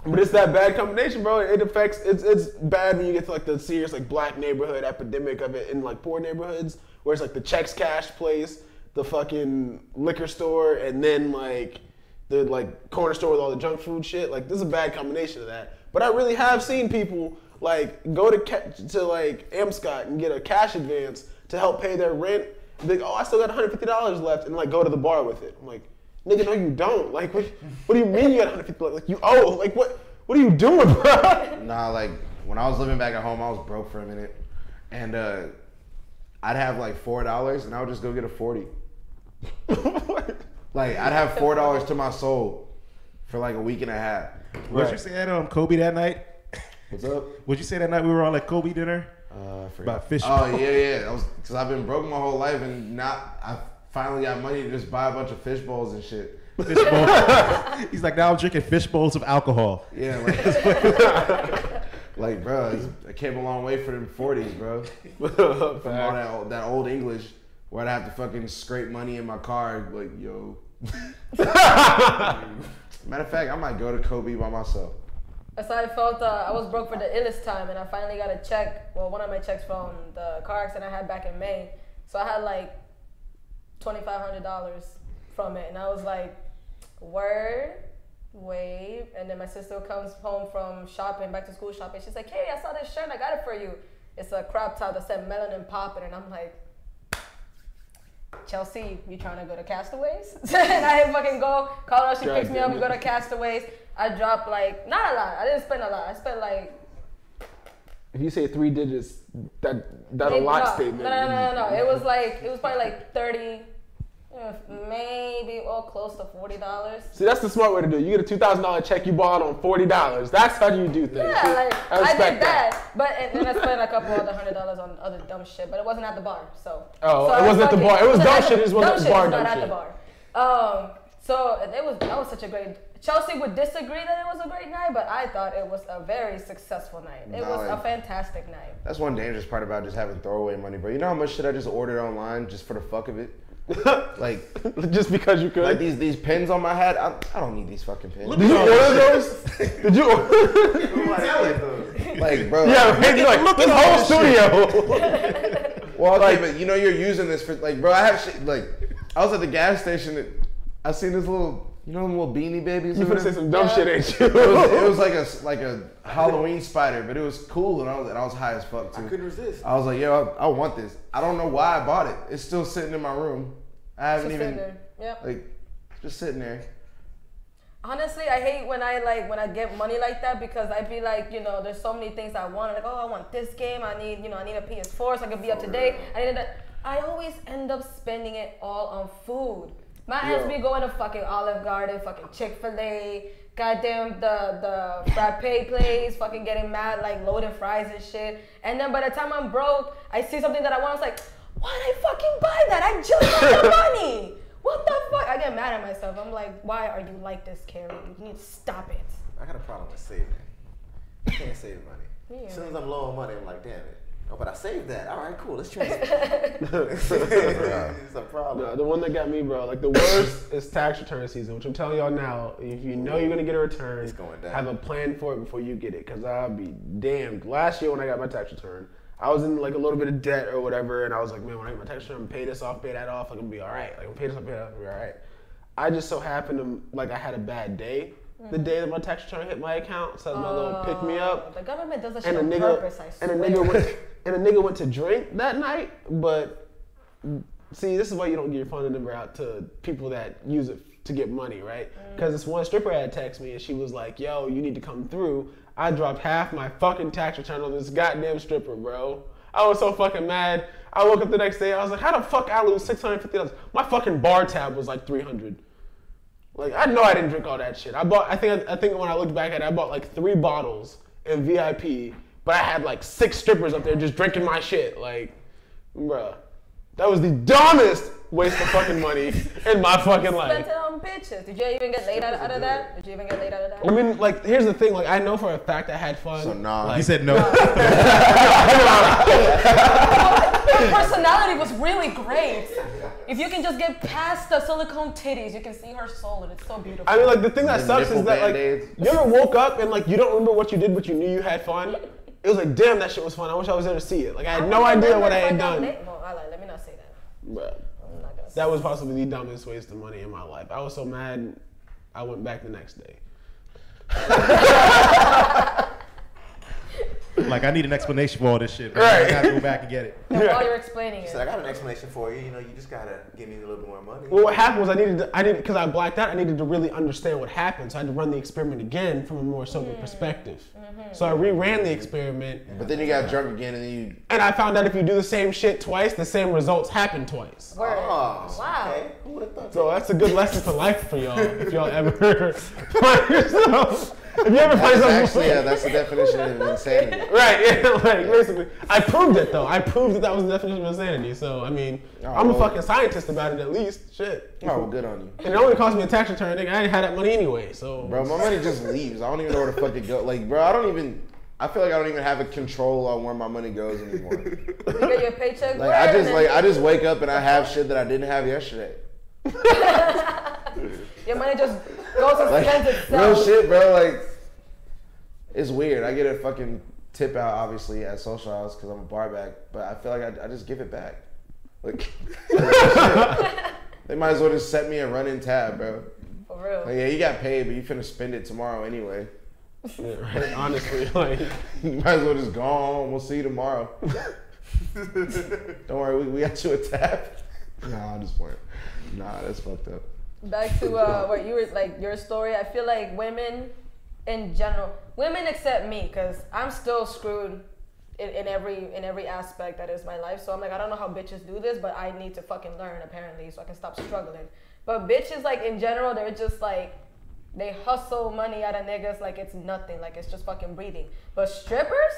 But it's that bad combination, bro. It affects. It's bad when you get to like the serious like black neighborhood epidemic of it in like poor neighborhoods, where it's like the checks cash place, the fucking liquor store, and then like the like corner store with all the junk food shit. Like this is a bad combination of that. But I really have seen people like go to like Amscot and get a cash advance to help pay their rent. And be like, oh, I still got $150 left, and like go to the bar with it. I'm like, nigga, no, you don't. Like, what do you mean you got $150? Like, you owe. Like, what are you doing, bro? Nah, like when I was living back at home, I was broke for a minute, and I'd have like $4, and I would just go get a 40. Like I'd have $4 to my soul for like a week and a half. What'd you say at Kobe that night? What's up? What'd you say that night we were all at Kobe dinner? I forgot. About fish. Oh yeah. That was because I've been broke my whole life, and I finally got money to just buy a bunch of fish bowls and shit. Fish bowls. He's like, now I'm drinking fish bowls of alcohol. Yeah, like bro, I came a long way for them 40s, bro. From all that old English, where I'd have to fucking scrape money in my car, like yo. Matter of fact, I might go to Kobe by myself. So I felt I was broke for the illest time, and I finally got a check. Well, one of my checks from the car accident I had back in May. So I had like $2,500 from it, and I was like, word, wave. And then my sister comes home from shopping, back to school shopping. She's like, hey, I saw this shirt, I got it for you. It's a crop top that said melanin popping, and I'm like, Chelsea, you trying to go to Castaways? And I fucking go, call her, she picks me up, we go to Castaways. I dropped like, not a lot, I didn't spend a lot. I spent like, if you say 3 digits, that a lot statement. No. It was probably like 30, maybe close to $40. See, that's the smart way to do it. You get a $2,000 check, you bought on $40. That's how you do things. Yeah, See, like I did that. But and then I spent a couple other $100 on other dumb shit. But it wasn't at the bar, so. Oh, so it wasn't at the bar. It was dumb shit. It just wasn't at the bar. Not at the bar. So that was such a great. Chelsea would disagree that it was a great night, but I thought it was a very successsul night. It was a fantastic night. That's one dangerous part about just having throwaway money, bro. You know how much shit I just ordered online just for the fuck of it? Like, just because you could. Like these pins on my hat. I don't need these fucking pins. Did you order those? Did you order? Like, bro. Yeah, like, look at the whole studio. Well, like, but you know you're using this for like, bro. I have shit like. I was at the gas station. And I seen this little. You know them little beanie babies? You finna say some dumb shit, ain't you? It was like a Halloween spider, but it was cool, and I was high as fuck too. I couldn't resist. I was like, yo, I want this. I don't know why I bought it. It's still sitting in my room. I haven't even like just sitting there. Honestly, I hate when I get money like that because I be like, there's so many things I want. Like, oh, I want this game. I need a PS4 so I can be up to date. I always end up spending it all on food. My ass be going to fucking Olive Garden, fucking Chick-fil-A, goddamn the frappe place, fucking getting mad, like loading fries and shit. And then by the time I'm broke, I see something that I want, I was like, why'd I fucking buy that? I just got the money. What the fuck? I get mad at myself. I'm like, why are you like this, Carrie? You need to stop it. I got a problem with saving. I can't save money. Yeah. As soon as I'm low on money, I'm like, damn it. Oh, but I saved that. All right, cool. Let's transfer. It's a problem. No, the one that got me, bro, like the worst is tax return season, which I'm telling y'all now, if you know you're going to get a return, It's going down. have a plan for it before you get it, because I'll be damned. Last year when I got my tax return, I was in like a little bit of debt or whatever, and I was like, man, when I get my tax return, I'm pay this off, pay that off, like, I'm going to be all right. Like, I'm pay this off, pay that off, I'll be all right. I just so happened to, like, I had a bad day. The day that my tax return hit my account, so my little pick me up. The government does that shit on purpose, I swear. And a nigga went to drink that night, but see, this is why you don't get your phone number out to people that use it to get money, right? Because this one stripper had texted me and she was like, yo, you need to come through. I dropped half my fucking tax return on this goddamn stripper, bro. I was so fucking mad. I woke up the next day, I was like, how the fuck I lose $650? My fucking bar tab was like $300. Like, I know I didn't drink all that shit. I think when I looked back at it, I bought like 3 bottles in VIP, but I had like 6 strippers up there just drinking my shit. Like, bruh, that was the dumbest waste of fucking money in my fucking Spent life. it on bitches. Did you even get laid out of that? Did you even get laid out of that? I mean, like, here's the thing. Like, I know for a fact I had fun. So nah. Like, He said no. Your personality was really great. If you can just get past the silicone titties, you can see her soul, and it's so beautiful. I mean, like, the thing that The sucks is nipple that, like, Band-Aids. you ever woke up and, like, you don't remember what you did, but you knew you had fun? It was like, damn, that shit was fun. I wish I was there to see it. Like, I had no idea what I had done. No, I lied. Let me not say that. Bruh. I'm not gonna say That was possibly the dumbest waste of money in my life. I was so mad, I went back the next day. Like, I need an explanation for all this shit. Man. Right. I gotta go back and get it. And while you're explaining He it, said, I got an explanation for you. You know, you just gotta give me a little bit more money. Well, what happened was because I blacked out, I needed to really understand what happened. So I had to run the experiment again from a more sober perspective. So I reran the experiment, But then you got drunk again, and then you. and I found out if you do the same shit twice, the same results happen twice. word. Oh, Wow. okay. Who would have thought So that's a good lesson for life for y'all. If y'all ever find yourself, if you ever find That's something, actually, yeah, that's the definition of insanity. right? Yeah, like basically, I proved it though. I proved that was the definition of insanity. So I mean, I'm a well. fucking scientist about it at least. Shit. Oh, well, good on you. And it only cost me a tax return. Nigga, I ain't had that money anyway. So Bro, my money just leaves. I don't even know where the fuck it goes. Like, bro, I feel like I don't even have a control on where my money goes anymore. You get your paycheck. Like, I just wake up and I have shit that I didn't have yesterday. Your money just goes and Like, spends real itself. shit, bro. Like, it's weird. I get a fucking tip out, obviously, at Social House because I'm a bar back, but I feel like I just give it back. Like, they might as well just set me a running tab, bro. For real. Like, yeah, you got paid, but you finna spend it tomorrow anyway. yeah, right, honestly, like You might as well just go home. We'll see you tomorrow. Don't worry, we got you a tab. Nah, I'm just playing. Nah, that's fucked up. Back to what you were like your story. I feel like women in general, women except me, because I'm still screwed in every aspect that is my life. So I'm like, I don't know how bitches do this, but I need to fucking learn apparently so I can stop struggling. But bitches, like in general, they're just like, they hustle money out of niggas like it's nothing, like it's just fucking breathing. But strippers,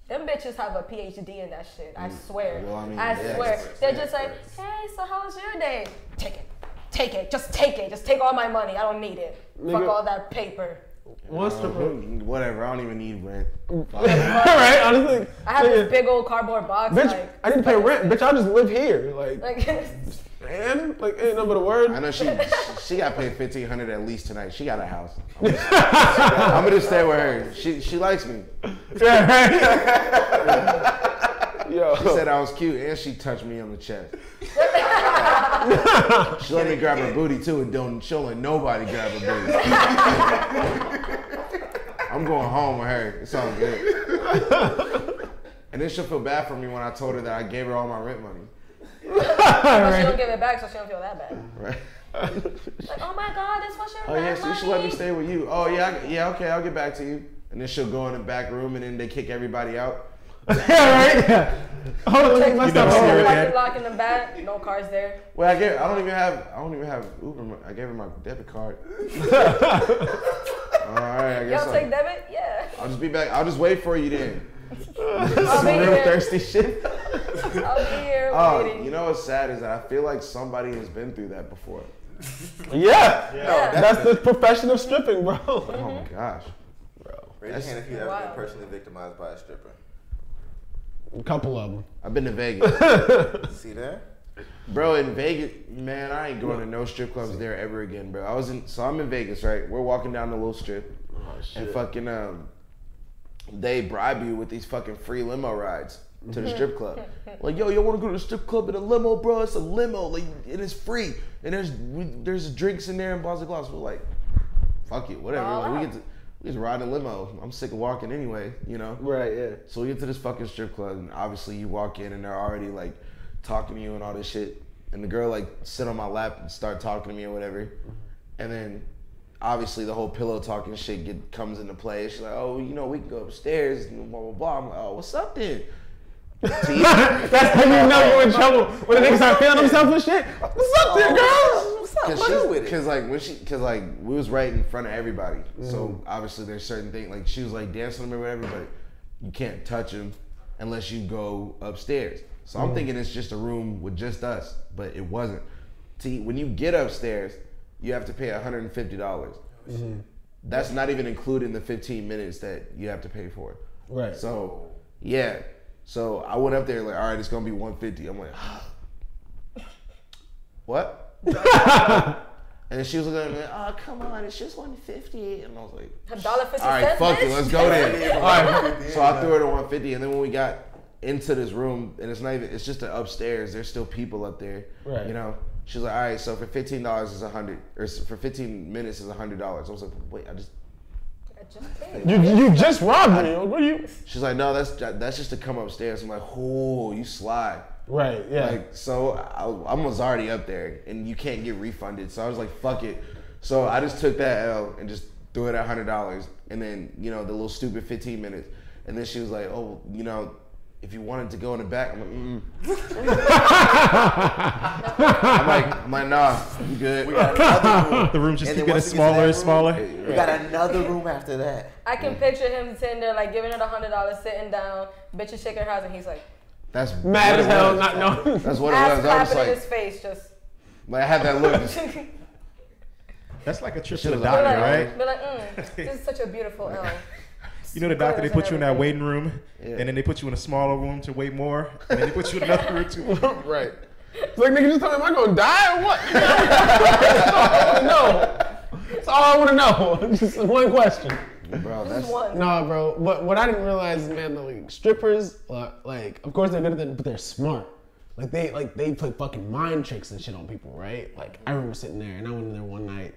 them bitches have a PhD in that shit. I swear. Well, I mean, I yes. swear. They're Yes, just like, yes. hey, so how was your day? Take it. Take it. Just take it. Just take all my money. I don't need it. Nigga. Fuck all that paper. what's the Whatever, I don't even need rent. right? Honestly, I have nigga, this big old cardboard box. bitch. like, I didn't pay rent, bitch. I just live here, like like man, like ain't no but a word. I know she got paid $1,500 at least tonight. She got a house. I'm gonna stay with her. She likes me. Yeah, right. Yo, She said I was cute and she touched me on the chest. She let me grab her booty too, and she'll let nobody grab her booty. I'm going home with her. It's all good. And then she'll feel bad for me when I told her that I gave her all my rent money. but she don't give it back, so she don't feel that bad. Right? Like, oh my god, this was your Oh yeah, rent so you should let me money. stay with you. Oh yeah, okay, I'll get back to you. And then she'll go in the back room and then they kick everybody out. yeah, right. Yeah. Hold on, let me You never see her Like again? you lock in the back, no cars there. Well, I don't even have Uber. I gave her my debit card. All right, I guess Y'all take debit? Yeah. I'll just be back. I'll just wait for you then. I'll Some be real here. thirsty shit. I'll be here Oh, waiting. you know what's sad is that I feel like somebody has been through that before. Yeah, Yeah. that's the profession of stripping, bro. Oh my gosh. Raise your hand if you've ever Wow. been personally victimized by a stripper. A couple of them. I've been to Vegas. See there? Bro, in Vegas, man, I ain't going to no strip clubs there ever again, bro. I'm in Vegas, right? We're walking down the little strip, and fucking they bribe you with these fucking free limo rides to the strip club. Like, yo, want to go to the strip club in a limo, bro? It's a limo, like it is free, and there's drinks in there and blah blah blah. So we're like, fuck it, whatever. Oh, Like, wow. we get to ride a limo. I'm sick of walking anyway, you know. Right, yeah. So we get to this fucking strip club, and obviously you walk in, and they're already like talking to you and all this shit. And the girl like sit on my lap and start talking to me or whatever. And then obviously the whole pillow talking shit comes into play. She's like, oh, you know, we can go upstairs and blah blah blah. I'm like, oh, what's up then? That's how you know you're in trouble when the niggas start feeling themselves and shit. What's up there, girls? What's up? Cause like we was right in front of everybody. So obviously there's certain things like she was like dancing with me or whatever, but you can't touch him. unless you go upstairs. So I'm thinking it's just a room with just us, but it wasn't. See, when you get upstairs, you have to pay $150. That's not even including the 15 minutes that you have to pay for. Right. So, yeah. So I went up there like, all right, it's gonna be $150. I'm like, what? And then she was looking at me, oh, come on, it's just $150. And I was like, $1.50. all right, fuck it, let's go then. All right. So I threw her to $150, and then when we got into this room, and it's not even, it's just the upstairs, there's still people up there. Right. You know? She's like, all right, so for $15 is $100, or for 15 minutes is $100. I was like, wait, I just paid. You just robbed me. What are you? She's like, no, that's just to come upstairs. I'm like, oh, you slide. Right. Yeah. Like, so I was already up there, and you can't get refunded. So I was like, fuck it. So I just took that L and just threw it at $100, and then the little stupid 15 minutes, and then she was like, oh, if you wanted to go in the back, I'm like, I'm like, nah, you good. We got another room. The room just And keep then getting once we get to smaller and that smaller. room, we got another room after that. I can picture him sitting there like giving her the $100, sitting down, bitch is shaking her house, and he's like That's mad what as it hell, was. not knowing. That's what it ass was. I was clapping in like, his face, just. I had that look. Just, That's like a trip to Should've the done doctor, it, right? Be like, this is such a beautiful L. You know the doctor, they put you in that Everything. waiting room, Yeah. and then they put you in a smaller room to wait more, and then they put you in another room to Right. It's like, nigga, just tell me, am I gonna die or what? That's all I want to know. That's all I want to know. Just one question. bro, that's One. Nah, bro. But what I didn't realize is, man, like strippers, like, of course they're good at it, but they're smart. Like they play fucking mind tricks and shit on people, right? Like I remember sitting there, and I went in there one night,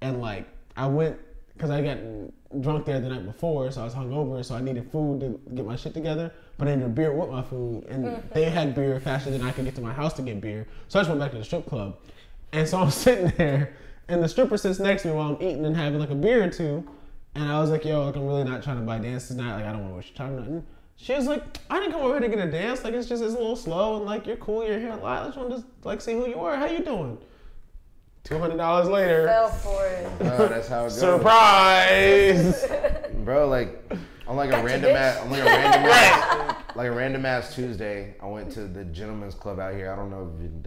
and like I went because I got drunk there the night before, so I was hungover, so I needed food to get my shit together. But I needed beer with my food, and they had beer faster than I could get to my house to get beer. So I just went back to the strip club, and so I'm sitting there, and the stripper sits next to me while I'm eating and having like a beer or two. And I was like, yo, like, I'm really not trying to buy dances tonight. Like, I don't want to waste your time or nothing. She was like, I didn't come over here to get a dance. Like, it's a little slow. And, like, you're cool. You're here a lot. I just want to, like, see who you are. How you doing? $200 later. Fell for it. bro, that's how it goes. Surprise! Bro, like on like a Gotcha, random bitch. ass, on like a random ass Tuesday, I went to the Gentleman's Club out here. I don't even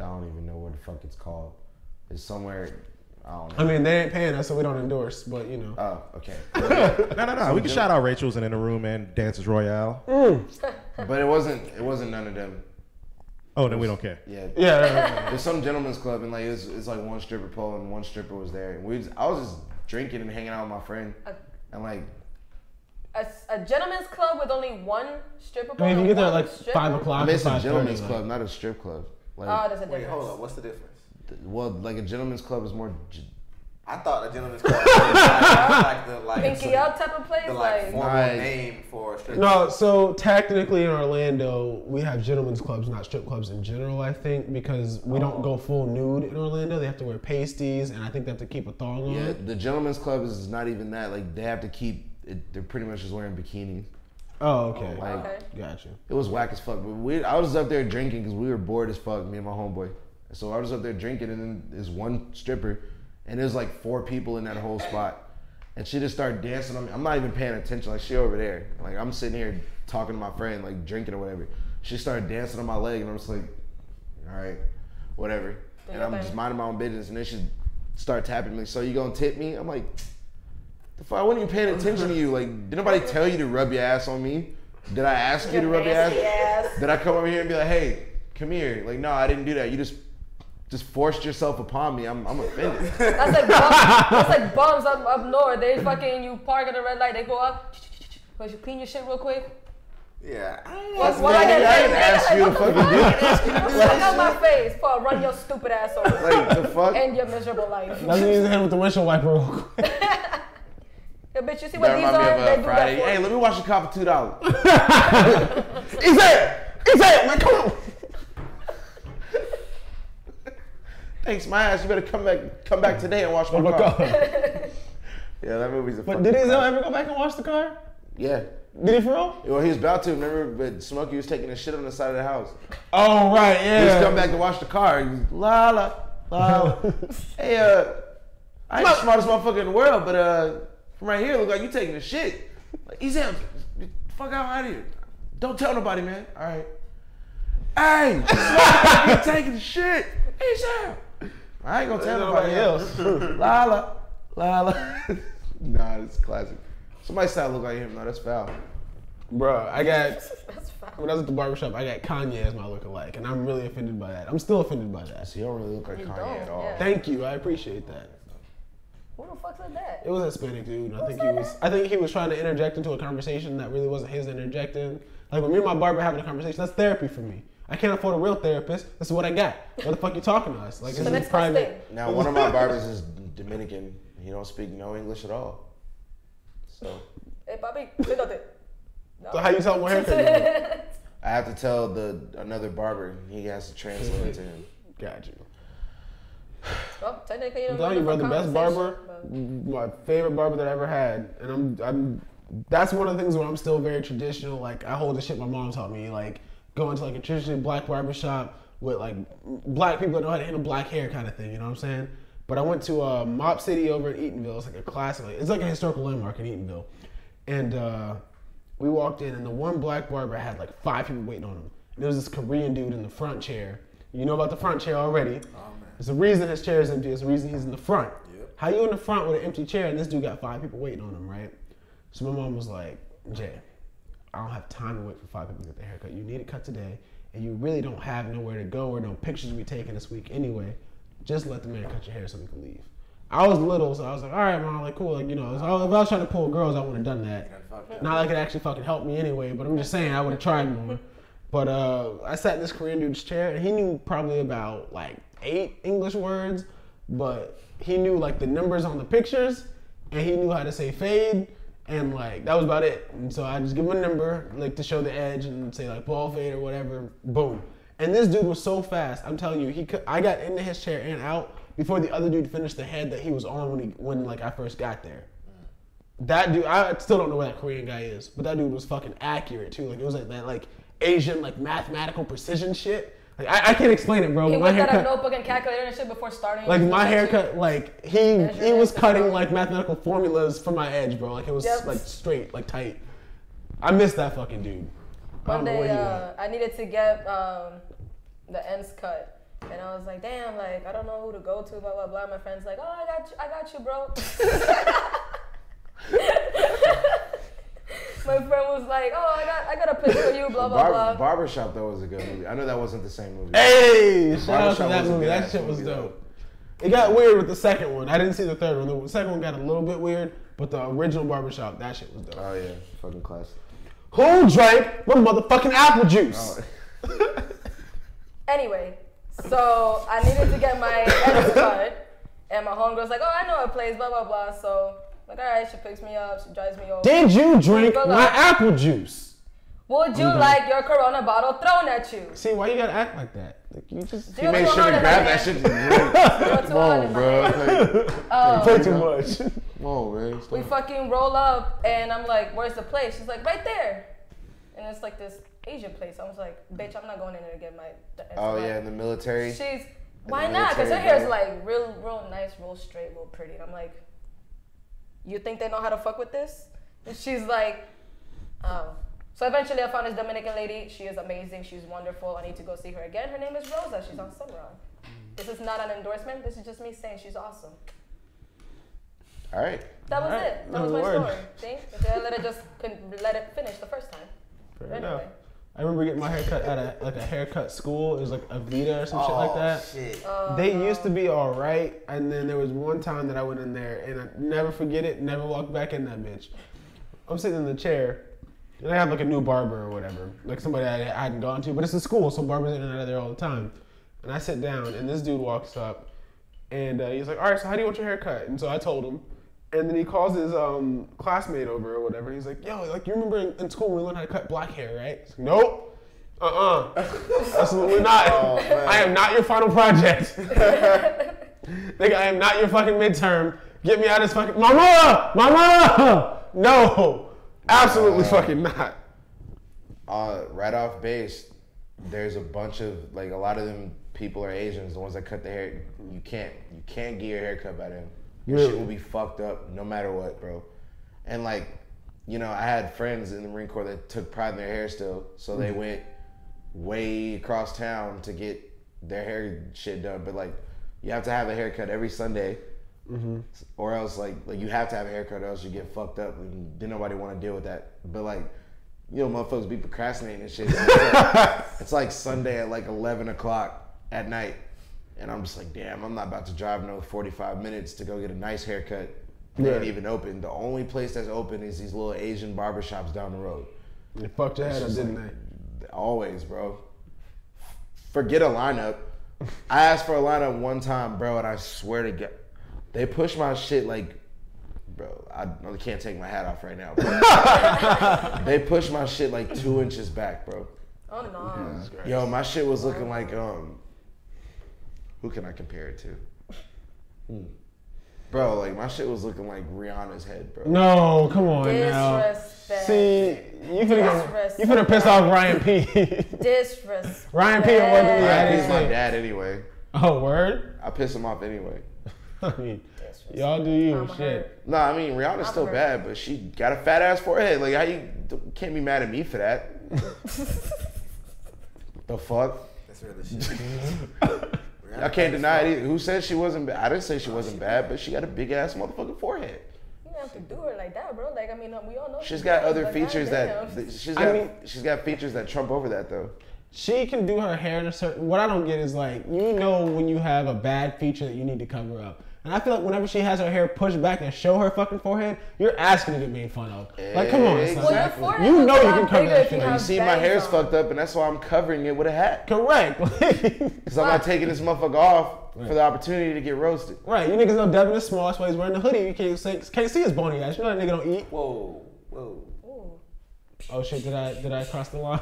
know what the fuck it's called. It's somewhere. I don't know. I mean, they ain't paying us, so we don't endorse, but, you know. Oh, okay. No. We can shout out Rachel's and In the Room and Dances Royale. But it wasn't none of them. Oh, then we don't care. Yeah. Yeah. There's some gentleman's club, and like it's like one stripper pole and one stripper was there. And I was just drinking and hanging out with my friend, and like A gentleman's club with only one stripper pole. I mean, if you and get there at one like stripper? 5 o'clock. I mean, it's a 5:30, gentleman's like- club, not a strip club. Like, Oh, there's a Wait, difference. hold up. What's the difference? well, like a gentleman's club is more. I thought a gentleman's club was like the Pinky up type of place, the like. formal Nice. name for a strip. No, so technically in Orlando, we have gentlemen's clubs, not strip clubs in general, I think, because we don't go full nude in Orlando. They have to wear pasties, and I think they have to keep a thong on. Yeah, the gentleman's club is not even that. Like they have to keep. They're pretty much just wearing bikinis. Oh, okay. Like Okay. Gotcha. it was whack as fuck. But I was up there drinking because we were bored as fuck. Me and my homeboy. So I was up there drinking, and then there's one stripper, and there's like 4 people in that whole spot, and she just started dancing on me. I'm not even paying attention. Like she over there. Like I'm sitting here talking to my friend, like drinking or whatever. She started dancing on my leg, and I'm just like, all right, whatever. And I'm just minding my own business, and then she start tapping me. So you gonna tip me? I'm like, the fuck? I wasn't even paying attention to you. Like, did nobody tell you to rub your ass on me? Did I ask you to rub your Nasty ass? ass. Did I come over here and be like, hey, come here? Like, no, I didn't do that. You just forced yourself upon me. I'm offended. That's like bums up north. They fucking, you park at a red light, they go up, but you clean your shit real quick. Yeah. What I get I didn't ask you to fucking do it. Look at my face, Paul. Run your stupid ass over. Like, the fuck? End your miserable life. That's when you hit him with the windshield wiper real quick. Yeah, bitch, you see what That these remind me are? of They do Friday. that for Hey, let me wash the car for $2. He's there! He's there! Man, come on! Thanks, my ass. You better come back today and wash my Oh my car. God. Yeah, that movie's a But fucking did Ezel classic. ever go back and wash the car? Yeah. Did he for real? Well, he was about to, remember? But Smokey was taking a shit on the side of the house. Oh, right, He just come yeah. back to wash the car. He was, la la la. Hey, I ain't the smartest motherfucker in the world, but from right here, look like you taking a shit. Like, Ezel, fuck out of here. Don't tell nobody, man. All right. Hey, you're taking the shit. Hey, Sam. I ain't gonna tell nobody else. Lala. Nah, it's classic. Somebody said I look like him. No, that's foul. Bro, I got, That's foul. when I was at the barbershop, I got Kanye as my lookalike, and I'm really offended by that. I'm still offended by that. So you don't really look like You Kanye don't, at all. yeah. Thank you, I appreciate that. Who the fuck said that? It was a Hispanic dude. I think he was trying to interject into a conversation that really wasn't his interjecting. Like when me and my barber having a conversation, that's therapy for me. I can't afford a real therapist. This is what I got. What the fuck you talking to us? Like So this next is best thing. private. Now, one of my barbers is Dominican. He don't speak no English at all. So Hey, papi, siéntate. No. So how you tell him what haircut you want? I have to tell another barber. He has to translate it to him. Got you. Well, technically, you I'm don't telling you, bro, the best barber, conversation, my favorite barber that I ever had, and I'm. That's one of the things where I'm still very traditional. Like I hold the shit my mom taught me, like going to like a traditionally black barber shop with like black people that know how to handle black hair kind of thing. You know what I'm saying? But I went to Mop City over in Eatonville. It's like a classic. It's like a historical landmark in Eatonville, and we walked in, and the one black barber had like 5 people waiting on him. And there was this Korean dude in the front chair. You know about the front chair already. There's a reason his chair is empty. There's a reason he's in the front. Yep. How you in the front with an empty chair and this dude got 5 people waiting on him, right? So my mom was like, Jay, I don't have time to wait for 5 people to get their haircut. You need it cut today, and you really don't have nowhere to go or no pictures to be taken this week anyway. Just let the man cut your hair so we can leave. I was little, so I was like, all right, mom, like cool, like you know. If I was trying to pull girls, I wouldn't have done that. Not like it actually fucking helped me anyway, but I'm just saying I would have tried more. But I sat in this Korean dude's chair, and he knew probably about like 8 English words, but he knew like the numbers on the pictures, and he knew how to say fade, and like that was about it. And so I just give him a number, like to show the edge, and say like ball fade or whatever. Boom. And this dude was so fast. I'm telling you, I got into his chair and out before the other dude finished the head that he was on when like I first got there. That dude, I still don't know where that Korean guy is, but that dude was fucking accurate too. Like it was like that like Asian like mathematical precision shit. Like I can't explain it, bro. He But my looked at a haircut, notebook and calculator and shit before starting. like my Shit. haircut, like he was cutting like mathematical formulas for my edge, bro. Like it was Yep. like straight, like tight. I miss that fucking dude. I One don't know where day, he went. I needed to get the ends cut, and I was like, damn, like I don't know who to go to, blah blah blah. My friend's like, oh, I got you, bro. My friend was like, oh, I got a place for you, blah blah blah. Barbershop though was a good movie. I know that wasn't the same movie. Hey, shout out to Barbershop that was a movie. good That ass shit was movie, though. dope. It got weird with the second one. I didn't see the third one. The second one got a little bit weird, but the original Barbershop, that shit was dope. Oh yeah, fucking classic. Who drank my motherfucking apple juice? Oh. Anyway, so I needed to get my ends cut, and my homegirl's like, oh, I know a place, blah blah blah. So like, all right, she picks me up, she drives me over. Did you drink Go my look. apple juice? Would you like your Corona bottle thrown at you? See, why you gotta act like that? Like you just Zero He made to sure to 100 grab in my that hand. shit. Come 0 to 100 on, bro. Like, play too much. come on, man. We fucking roll up, and I'm like, where's the place? She's like, right there. And it's like this Asian place. I was like, bitch, I'm not going in there to get my. Oh yeah, in the military. She's, why the not? Because her military, hair is bro. like real nice, real straight, real pretty. And I'm like, you think they know how to fuck with this? And she's like, oh. So eventually I found this Dominican lady. She is amazing. She's wonderful. I need to go see her again. Her name is Rosa. She's on Sunrun. This is not an endorsement. This is just me saying she's awesome. All right. That was Alright. it. That was my Word. story. See? If I couldn't let it finish the first time. Fair Anyway. enough. I remember getting my haircut at a haircut school. It was like Avita or some shit like that. Shit. They used to be all right, and then there was one time that I went in there, and I never forget it, never walked back in that bitch. I'm sitting in the chair, and I have like a new barber or whatever, like somebody I hadn't gone to, but it's a school, so barbers in and out of there all the time. And I sit down, and this dude walks up, and he's like, all right, so how do you want your hair cut? And so I told him, and then he calls his classmate over or whatever. He's like, yo, like you remember in school we learned how to cut black hair, right? He's like, nope. Absolutely not. Oh, man. I am not your final project. Nigga, I am not your fucking midterm. Get me out of this fucking Mama! No. Absolutely fucking not. Right off base, there's a bunch of like a lot of them people are Asians. The ones that cut their hair, you can't get your hair cut by them. Your Really? shit will be fucked up no matter what, bro. And like, you know, I had friends in the Marine Corps that took pride in their hair still, so they went way across town to get their hair shit done. But like, you have to have a haircut every Sunday, or else like you have to have a haircut, or else you get fucked up, and then nobody want to deal with that. But like, you know, motherfuckers be procrastinating and shit. It's like Sunday at like 11 o'clock at night, and I'm just like, damn, I'm not about to drive no 45 minutes to go get a nice haircut. They ain't even open. The only place that's open is these little Asian barbershops down the road. They fucked your head up, didn't they? Always, bro. Forget a lineup. I asked for a lineup one time, bro, and I swear to God, they pushed my shit like, bro, I can't take my hat off right now. But they pushed my shit like 2 inches back, bro. Oh no. Yo, my shit was looking like, who can I compare it to? Bro, like my shit was looking like Rihanna's head, bro. No, come on now. Disrespect. See, you finna piss off Ryan P. Disrespect. Ryan P. or what did he Ryan P's say? my dad anyway. Oh, word? I piss him off anyway. I mean, y'all do you, I'm shit. hurt. No, I mean Rihanna's still hurt. bad, but she got a fat ass forehead. Like how you can't be mad at me for that? The fuck? That's really shit. I can't deny it either. Who said she wasn't bad? I didn't say she wasn't bad, but she got a big ass motherfucking forehead. You don't have to do her like that, bro. Like, I mean, we all know. She's got other but features goddamn. she's got features that trump over that though. She can do her hair in a certain. What I don't get is like, you know, when you have a bad feature that you need to cover up. And I feel like whenever she has her hair pushed back and show her fucking forehead, you're asking to get made fun of. Like, come on, son. Well, your forehead You know looks you a can lot cover bigger that if shit you up. You have see, my bangs hair's on. fucked up, and that's why I'm covering it with a hat. Correct. Because I'm not taking this motherfucker off for the opportunity to get roasted. Right, you niggas know Devin is small, that's why he's wearing the hoodie. You can't see his bony ass. You know that nigga don't eat. Whoa, whoa. Ooh. Oh shit, did I cross the line?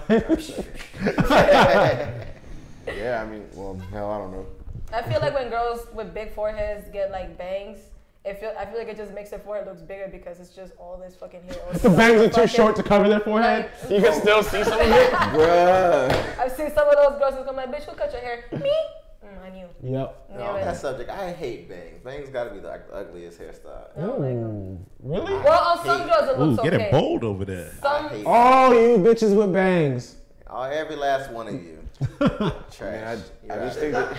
Yeah, I mean, well, hell, I don't know. I feel like when girls with big foreheads get like bangs, I feel like it just makes their forehead looks bigger because it's just all this fucking hair. The bangs are too short to cover their forehead. You can still see some of it. Bruh. I've seen some of those girls who come like, bitch, who cut your hair? Me? I knew. Yep. Knew No, on it. that subject, I hate bangs. Bangs gotta be the ugliest hairstyle. I don't like them. Really? Well, on some girls it Ooh, looks getting okay. bold over there. I Some, hate All you bitches with bangs. every last one of you. Man, Trash. I just think that,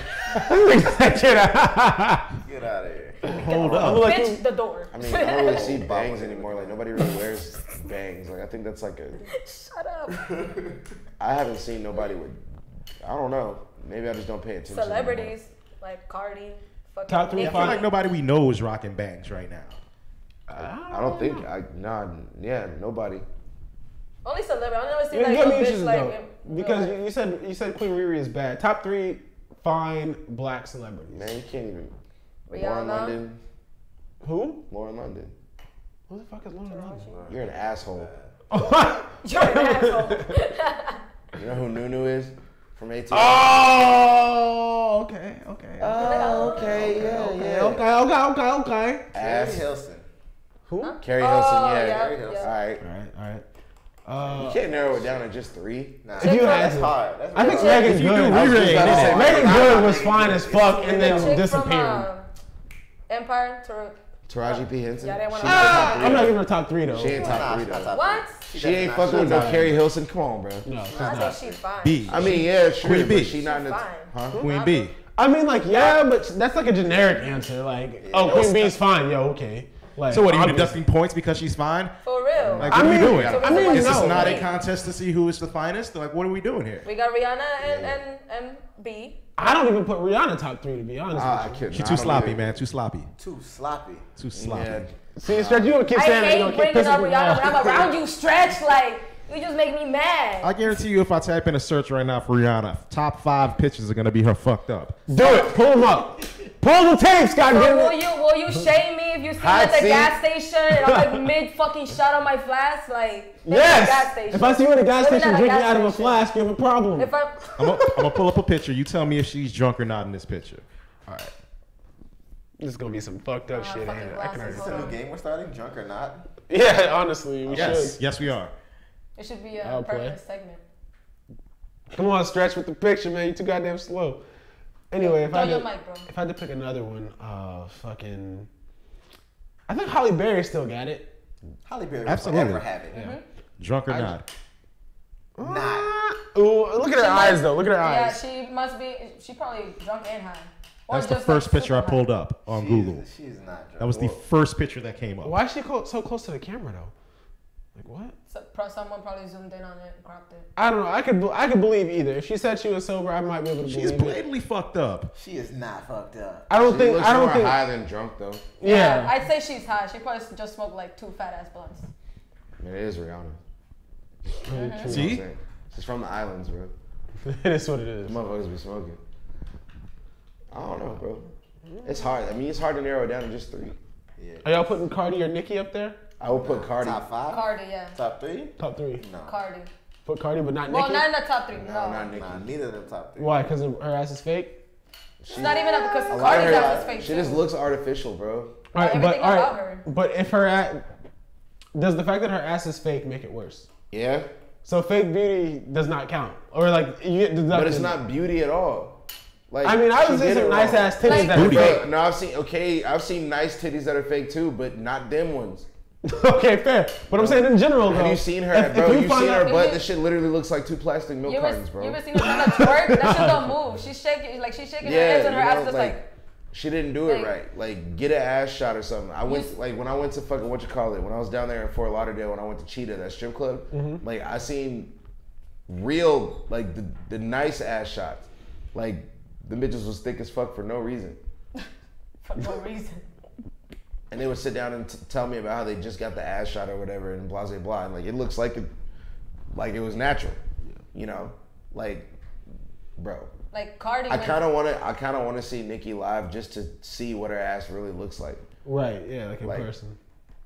Get out. Get out of here. Hold I'm up. like, bitch, the door. I mean, I don't really see bangs anymore. Like, nobody really wears bangs. Like, I think that's like a, Shut up. I haven't seen nobody with, I don't know. Maybe I just don't pay attention. Celebrities like Cardi, fucking Top three Nicki. I feel like nobody we know is rocking bangs right now. I don't think, nobody. Only celebrity. I never see you like give a me bitch issues like though, because you said Queen Riri is bad. Top 3 fine black celebrities. Man, you can't even. Rihanna. Lauren London. Who? Lauren London. Who the fuck is Lauren London? You're an asshole. You're an asshole. You know who Nunu is from ATL? Oh, okay. Oh, okay, yeah. Okay. Carrie Ass. Hilson. Who? Carrie Oh, Hilson, yeah, yeah. Carrie Hilson. All right. All You right. can't narrow it down to just 3. Nah, If you had that's to. hard. That's I think real hard. Megan you do Good. Riri, was about to say, Megan Good was fine as fuck and The then chick disappeared. from Empire. Taraji P. Henson. Yeah, they wanna- She ain't top I'm three, not though. giving her top 3 though. She ain't top 3 Nah, though. top What? She ain't fucking with no Carrie Hilson. Come on, bro. No, she's I not. think she's fine. B. I mean, yeah, sure, Queen B. but she not in the. Fine. Huh? Queen B. I mean, like, yeah, but that's like a generic answer. Like, oh, Queen B's fine. Yo, okay. Like, So what, are you obviously. deducting points because she's fine? For real. Like, what are we mean, doing? I mean, Is this no. not a contest to see who is the finest? Like, what are we doing here? We got Rihanna and B. I don't even put Rihanna top 3 to be honest. I with couldn't. She's I too don't sloppy, even- man. Too sloppy. Too sloppy. Too sloppy. Yeah. you. See, Stretch, you gonna keep I saying that. You hate gonna keep bringing pissing up me Rihanna off. when I'm around you, Stretch. Like, you just make me mad. I guarantee you, if I type in a search right now for Rihanna, top 5 pictures are gonna be her fucked up. Do it. Pull them up. Pull the tapes, So goddammit. will you shame me if you see me Hot at the seat. gas station and I'm like mid fucking shot on my flask? Like, that's a gas Yes. station. If I see you at a gas Living station at a drinking gas out of a station. flask, you have a problem. If I'm I'm gonna pull up a picture. You tell me if she's drunk or not in this picture. All right. This is gonna be some fucked up shit. fucking Ain't it? I can glasses already Is this tell. a new game we're starting? Drunk or not? Yeah, honestly, we Yes. should. Yes, we are. it should be a I'll play. permanent segment. Come on, Stretch with the picture, man. You too goddamn slow. Anyway, if Throw I your had to, mic, bro. if I had to pick another one, fucking, I think Holly Berry still got it. Halle Berry Absolutely. will forever have it. Mm-hmm. Drunk or not. Not. Ooh, look at her eyes though. Look at her Yeah, eyes. she must be. She probably drunk and high. Or That's the just, first like, picture I super pulled high. up on Google. She's not drunk. That was the first picture that came up. Why is she so close to the camera though? Like what? So, someone probably zoomed in on it and cropped it. I don't know. I could believe either. If she said she was sober, I might be able to She's believe it. blatantly fucked up. She is not fucked up. I don't She think. looks I don't more think. high than drunk though. Yeah. I'd say she's high. She probably just smoked like 2 fat ass blunts. I mean, it is Rihanna. Mm-hmm. See? You know what I'm saying? She's from the islands, bro. It is what it is. The motherfuckers be smoking. I don't know, bro. It's hard. I mean, it's hard to narrow it down to just 3. Yeah. Are y'all putting Cardi or Nicki up there? I would put Cardi. Top 5? Cardi, yeah. Top 3? Top 3. No. Cardi. Put Cardi, but not Well, Nicki. not in the top 3. No. No, not Nicki. Nah, neither of them top 3. Why? Because her ass is fake. It's not even up because A lot of Cardi's her, ass is fake she too. just looks artificial, bro. All right, Everything but all about right, her. but if her ass, does the fact that her ass is fake make it worse? Yeah, So fake beauty does not count, or like you get deducted. but it's not beauty at all. Like, I mean, I was she in did some it nice wrong. ass titties Like- that are Booty. fake. No, I've seen nice titties that are fake too, but not them ones. Okay, fair. But I'm saying in general, though. Have you seen her, if bro? you You've find seen her out- butt. This shit literally looks like 2 plastic milk You cartons, bro. ever seen her trying to twerk? That shit don't move. She's shaking, like she's shaking her Yeah, hips and her you ass know, is just like. she didn't do it like- right. Like, get an ass shot or something. I went, You- like, when I went to fucking, when I was down there in Fort Lauderdale, when I went to Cheetah, that strip club, like, I seen real, like, the nice ass shots. Like, the bitches was thick as fuck for no reason. For no reason. And they would sit down and tell me about how they just got the ass shot or whatever and blah, blah, blah. And, like, it looks like it was natural, you know? Like, bro. Like Cardi. I went- kind of want to see Nicki live just to see what her ass really looks like. Right, yeah, like in Like- person.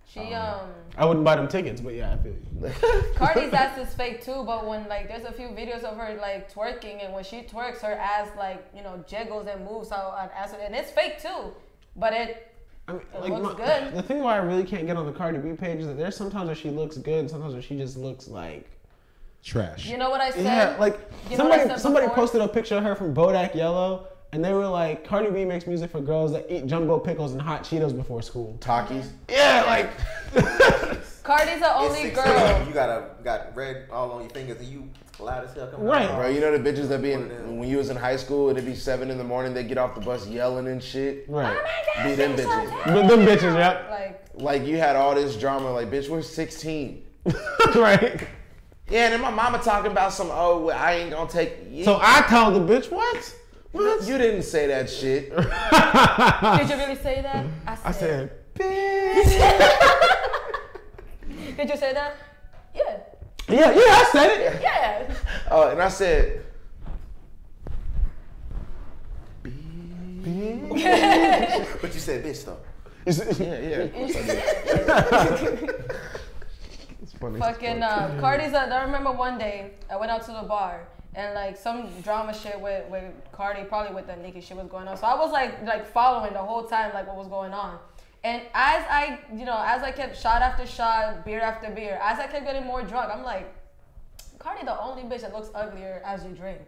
She I wouldn't buy them tickets, but yeah, I feel you. Cardi's ass is fake too, but when like there's a few videos of her like twerking, and when she twerks, her ass like jiggles and moves how an ass, and it's fake too, but it I mean, It like looks good. The thing why I really can't get on the Cardi B page is that there's sometimes where she looks good, sometimes where she just looks like. Trash. you know what I said? Yeah, like You know what I somebody said somebody before? posted a picture of her from Bodak Yellow, and they were like, Cardi B makes music for girls that eat jumbo pickles and hot Cheetos before school. Takis. Yeah, like. Cardi's the It's only 6 girl. a.m. You got red all on your fingers and you loud as hell coming Right. out. Bro, you know the bitches that be when you was in high school, it'd be 7 a.m, they get off the bus yelling and shit. Right. Be them bitches. But them bitches, yep. Like Like, you had all this drama, like, bitch, we're 16. Right. Yeah, and then my mama talking about some, oh, well, I ain't gonna take. So I told the bitch, what? What? You didn't say that shit. did you really say that? I said, Did you say that? Yeah. yeah, I said it. Yeah. And I said, But you said bitch though. yeah, of course I did. It's funny. Fucking Cardi's. I remember one day I went out to the bar and like some drama shit with Cardi, probably with the Nicki shit was going on. So I was like following the whole time like what was going on. And as I kept shot after shot, beer after beer, as I kept getting more drunk, I'm like, Cardi the only bitch that looks uglier as you drink.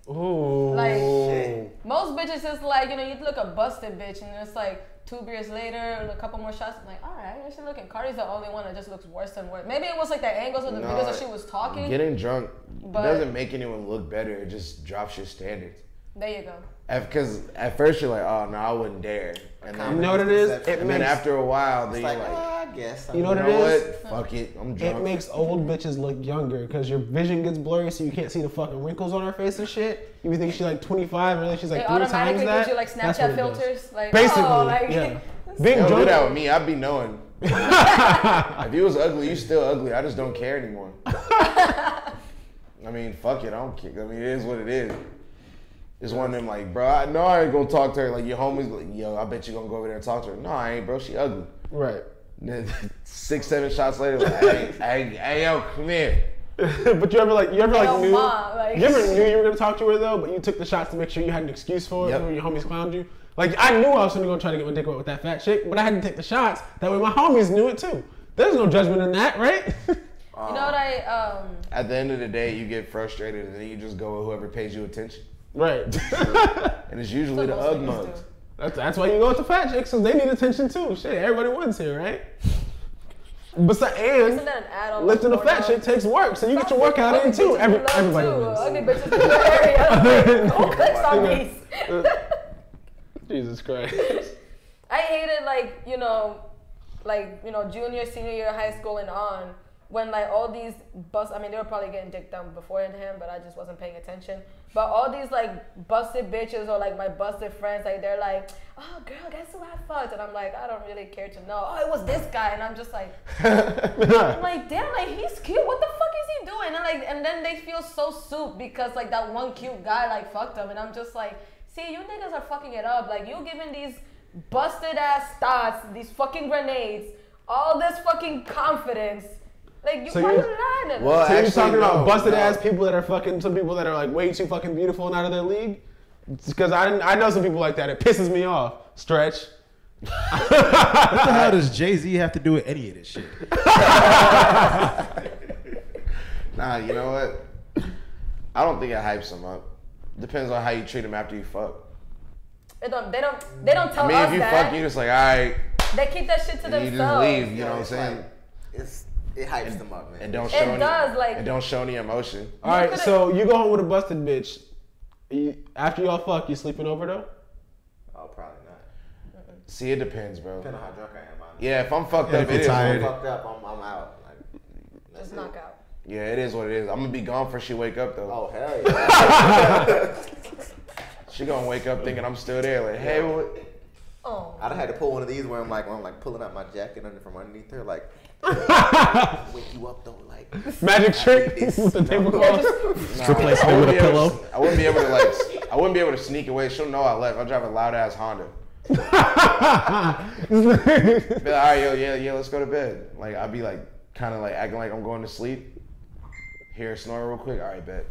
Ooh. Like most bitches is like, you look a busted bitch and it's like 2 beers later, a couple more shots. I'm like, all right, I should look at Cardi's the only one that just looks worse and worse. Maybe it was like the angles of the videos that she was talking. Getting drunk But- doesn't make anyone look better. It just drops your standards. There you go. Because at first you're like, oh, no, I wouldn't dare. And You then, know what it is? And It and then makes, after a while, then It's you're like, like, I guess. You know what you it know is? what? Fuck it. I'm it drunk. makes old bitches look younger because your vision gets blurry, so you can't see the fucking wrinkles on her face and shit. You think she's like 25, and really she's like They 3 times automatically that. gives you like That's what Snapchat it does. filters. Like, Basically, oh, like, yeah. Being Don't do drunk. that with me. I'd be knowing. If you was ugly, you still ugly. I just don't care anymore. I mean, fuck it. I don't care. I mean, it is what it is. It's one of them like, bro, I know I ain't gonna talk to her. Like, your homies, like, yo, I bet you gonna go over there and talk to her. No, I ain't, bro. She ugly. Right. And then 6, 7 shots later, like, hey, yo, come here. But you ever Yo, knew? Ma, like- You ever knew you were gonna talk to her though, but you took the shots to make sure you had an excuse for it Yep. when your homies clowned you? Like I knew I was gonna go try to get my dick wet with that fat chick, but I had to take the shots. That way my homies knew it too. There's no judgment in that, right? You know what I At the end of the day, you get frustrated and then you just go with whoever pays you attention. right. And it's usually the Most Ugg niggas mugs. do. That's why you go with the fat chicks, because they need attention too. Shit, everybody wins here, right? Besides, Isn't and that an add-on? lifting the fat Pornhub? shit takes work, so you get your workout in too. Everybody wins. Ugly bitches in your area. Don't click on these. Jesus Christ. I hated junior, senior year of high school and on, when like all these they were probably getting dicked down beforehand him, but I just wasn't paying attention. But all these like busted bitches or like my busted friends, like they're like, oh girl, guess who I fucked? And I'm like, I don't really care to know. Oh, it was this guy, and I'm just like, I'm like, damn, like he's cute. What the fuck is he doing? And then they feel so soup because like that one cute guy like fucked him, and I'm just like, see, you niggas are fucking it up. Like you giving these busted ass thoughts, these fucking grenades, all this fucking confidence. Like you, So why you- you lying to Well, me? So you're actually, talking about no, busted no. ass people that are fucking some people that are like way too fucking beautiful and out of their league? Because I know some people like that. It pisses me off. Stretch. What the hell does Jay-Z have to do with any of this shit? Nah, you know what? I don't think it hypes them up. Depends on how you treat them after you fuck. They don't tell I mean, us if you that. fuck, you just like, all right, They keep that shit to and you themselves. just leave. You know what I'm saying? It hypes them up, man. And don't It show any. does, like- and don't show any emotion. All right, could've- so you go home with a busted bitch. After y'all fuck, you sleeping over though? Oh, probably not. See, it depends, bro. Depending on how drunk I am. Yeah, if I'm fucked Yeah, up, if it you're is. tired. If I'm fucked up, I'm out. Like, that's Just it. knock out. Yeah, it is what it is. I'm gonna be gone before she wake up though. Oh hell yeah! She gonna wake up thinking I'm still there. Like, hey, what? Oh. I'd have had to pull one of these where I'm like pulling out my jacket from underneath her, like wake you up though, like Magic trick this. with the tablecloth. Nah, Replacing I it with wouldn't a be able pillow. to- I wouldn't be able to I wouldn't be able to sneak away. She'll know I left. I drive a loud ass Honda. Be like, all right, yo, yeah, let's go to bed. Like I'd be like kind of like acting like I'm going to sleep. Hear her snore real quick. All right, bet.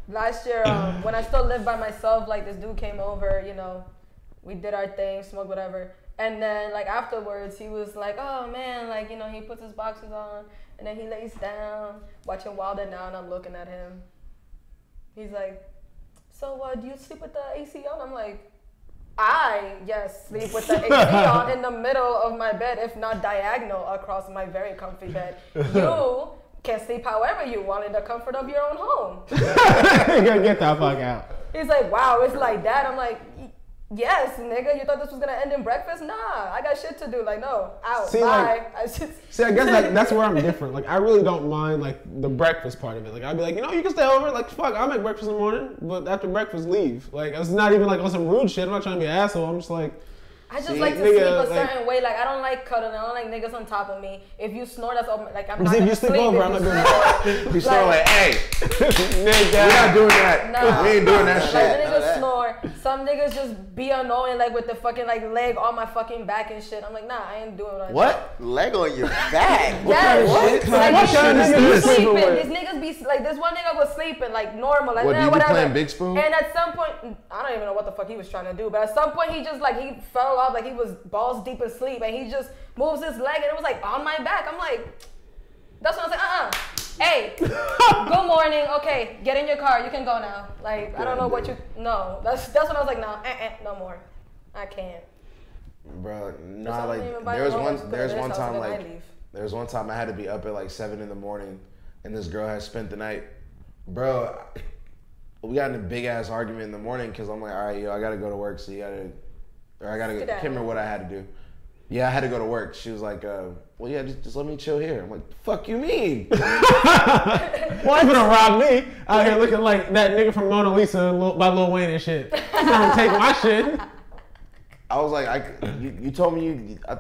Last year, when I still lived by myself, like this dude came over, we did our thing, smoked whatever. And then like afterwards, he was like, oh man, like, he puts his boxers on and then he lays down, watching Wild 'N Out, and I'm looking at him. He's like, so do you sleep with the AC on? I'm like, yes, sleep with the AC on in the middle of my bed, if not diagonal across my very comfy bed. You can sleep however you want in the comfort of your own home. You gotta get that fuck out. He's like, wow, it's like that. I'm like, yes, nigga, you thought this was gonna end in breakfast? Nah, I got shit to do. Like, no, out, See, bye. See, I guess that's where I'm different. Like, I really don't mind like the breakfast part of it. Like, I'd be like, you can stay over. Like, fuck, I'll make breakfast in the morning, but after breakfast, leave. Like, it's not even like on some rude shit. I'm not trying to be an asshole. I'm just like, I just See, like to nigga, sleep a like- certain way. Like, I don't like cuddling. I don't like niggas on top of me. If you snore, that's all. Like, I'm not if gonna you sleep sleep. over, if I'm you not doing snore. We start like, hey, nigga. we're not doing that. Nah. We ain't doing that Like, shit. the niggas snore. Some niggas just be annoying, like with the fucking like leg on my fucking back and shit. I'm like, nah, I ain't doing what I do. what leg on your back? Yes. What Like, kind of shit is this? sleeping. With? These niggas be like, this one nigga was sleeping like normal, like What, yeah, you be whatever. playing Big Spoon? And at some point, I don't even know what the fuck he was trying to do, but at some point he just like he fell off, like he was balls deep in sleep, and he just moves his leg, and it was like on my back. I'm like, that's when I was like, Hey, good morning. Okay, get in your car. You can go now. Like, I don't know what you. No, that's when I was like, no, no more. I can't. Bro, So nah, I don't like even buy there's no one lunch, there's put it in one his house, time and then I like leave. there's one time I had to be up at like 7 a.m. and this girl had spent the night. Bro, we got in a big ass argument in the morning because I'm like, all right, yo, I gotta go to work, so you gotta, or I gotta, I can't remember what I had to do. Yeah, I had to go to work. She was like, well, yeah, just let me chill here. I'm like, fuck you mean? Why you gonna rob me out here looking like that nigga from Mona Lisa by Lil Wayne and shit? You gonna take my shit? I was like, you told me I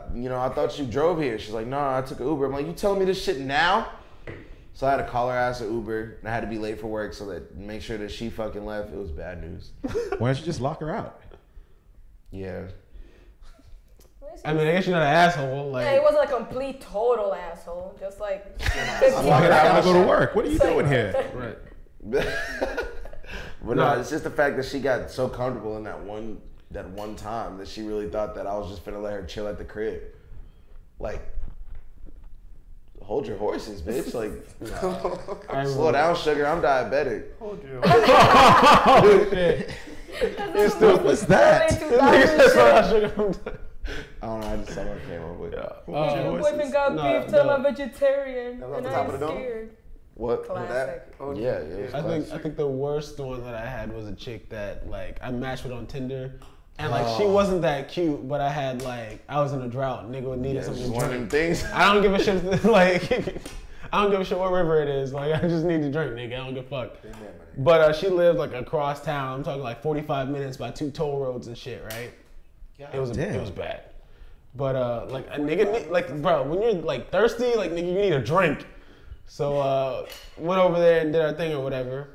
thought you drove here. She's like, no, I took an Uber. I'm like, you telling me this shit now? So I had to call her ass an Uber, and I had to be late for work so that make sure that she fucking left. It was bad news. Why don't you just lock her out? Yeah. I mean, I guess you're not an asshole. Like, Yeah, he wasn't a complete total asshole. Just like 15 Lock her out. I minutes. gotta go to work. What are you doing here? right. But no, it's just the fact that she got so comfortable in that one time that she really thought that I was just finna let her chill at the crib. Like, hold your horses, bitch. Like, slow down, sugar. I'm diabetic. Oh shit. You're stupid. What's that? That's what I should have done. I don't know. I just saw what I came up with. Your boyfriend got beef, tell him I'm vegetarian, That was and on I top ain't of the dome? scared. What? Classic. Oh, Yeah, it was I classic. think the worst one that I had was a chick that like I matched with on Tinder, and like she wasn't that cute, but I was in a drought, nigga needed Yeah, something just to one of them drink. things. I don't give a shit like I don't give a shit what river it is. Like I just need to drink, nigga. I don't give a fuck. But she lived like across town. I'm talking like 45 minutes by 2 toll roads and shit, right? It was bad. But like a nigga, like bro, when you're like thirsty, like nigga, you need a drink. So went over there and did our thing or whatever,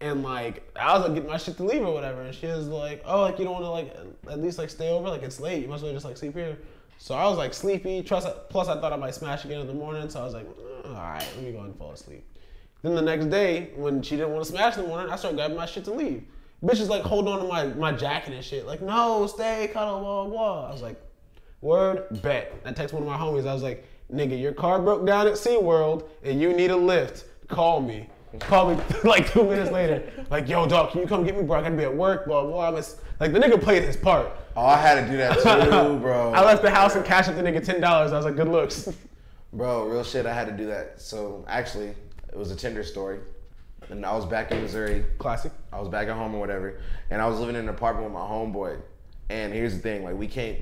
and like I was like getting my shit to leave or whatever, and she was like, oh, like you don't want to like at least like stay over, like it's late, you must well just like sleep here. So I was like sleepy. Plus I thought I might smash again in the morning, so I was like, all right, let me go and fall asleep. Then the next day, when she didn't want to smash in the morning, I started grabbing my shit to leave. Bitch is like, hold on to my jacket and shit. Like, no, stay, cuddle, blah, blah. I was like, word, bet. I text one of my homies. I was like, nigga, your car broke down at SeaWorld and you need a lift. Call me. Call me like 2 minutes later. Like, yo, dog, can you come get me, bro? I gotta be at work, blah, blah. Like, the nigga played his part. Oh, I had to do that too, bro. I left the house and cashed up the nigga $10. I was like, good looks. Bro, real shit, I had to do that. So actually, it was a Tinder story. And I was back in Missouri. Classic. I was back at home or whatever. And I was living in an apartment with my homeboy. And here's the thing, like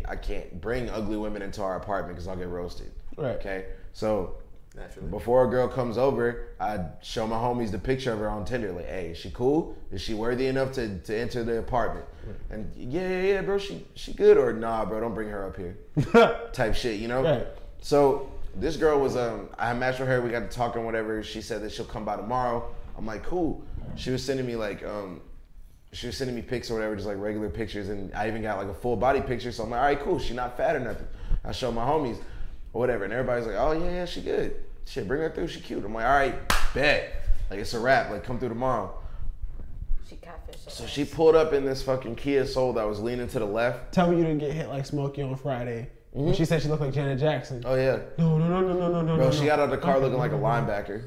I can't bring ugly women into our apartment because I'll get roasted. Right. Okay? So Naturally. before a girl comes over, I'd show my homies the picture of her on Tinder. Like, hey, is she cool? Is she worthy enough to enter the apartment? And yeah, bro, she good, or nah, bro, don't bring her up here. Type shit, you know? Right. So this girl was I had matched with her, we got to talking, whatever. She said that she'll come by tomorrow. I'm like, cool. She was sending me like she was sending me pics or whatever, just like regular pictures, and I even got like a full body picture. So I'm like, all right, cool. She not fat or nothing. I show my homies or whatever, and everybody's like, oh yeah, she good. Shit, bring her through. She cute. I'm like, all right, bet. Like it's a wrap. Like come through tomorrow. She catfish. So she pulled up in this fucking Kia Soul that was leaning to the left. Tell me you didn't get hit like Smokey on Friday. When she said she looked like Janet Jackson. Oh yeah. No. Bro, she got out of the car looking like a linebacker.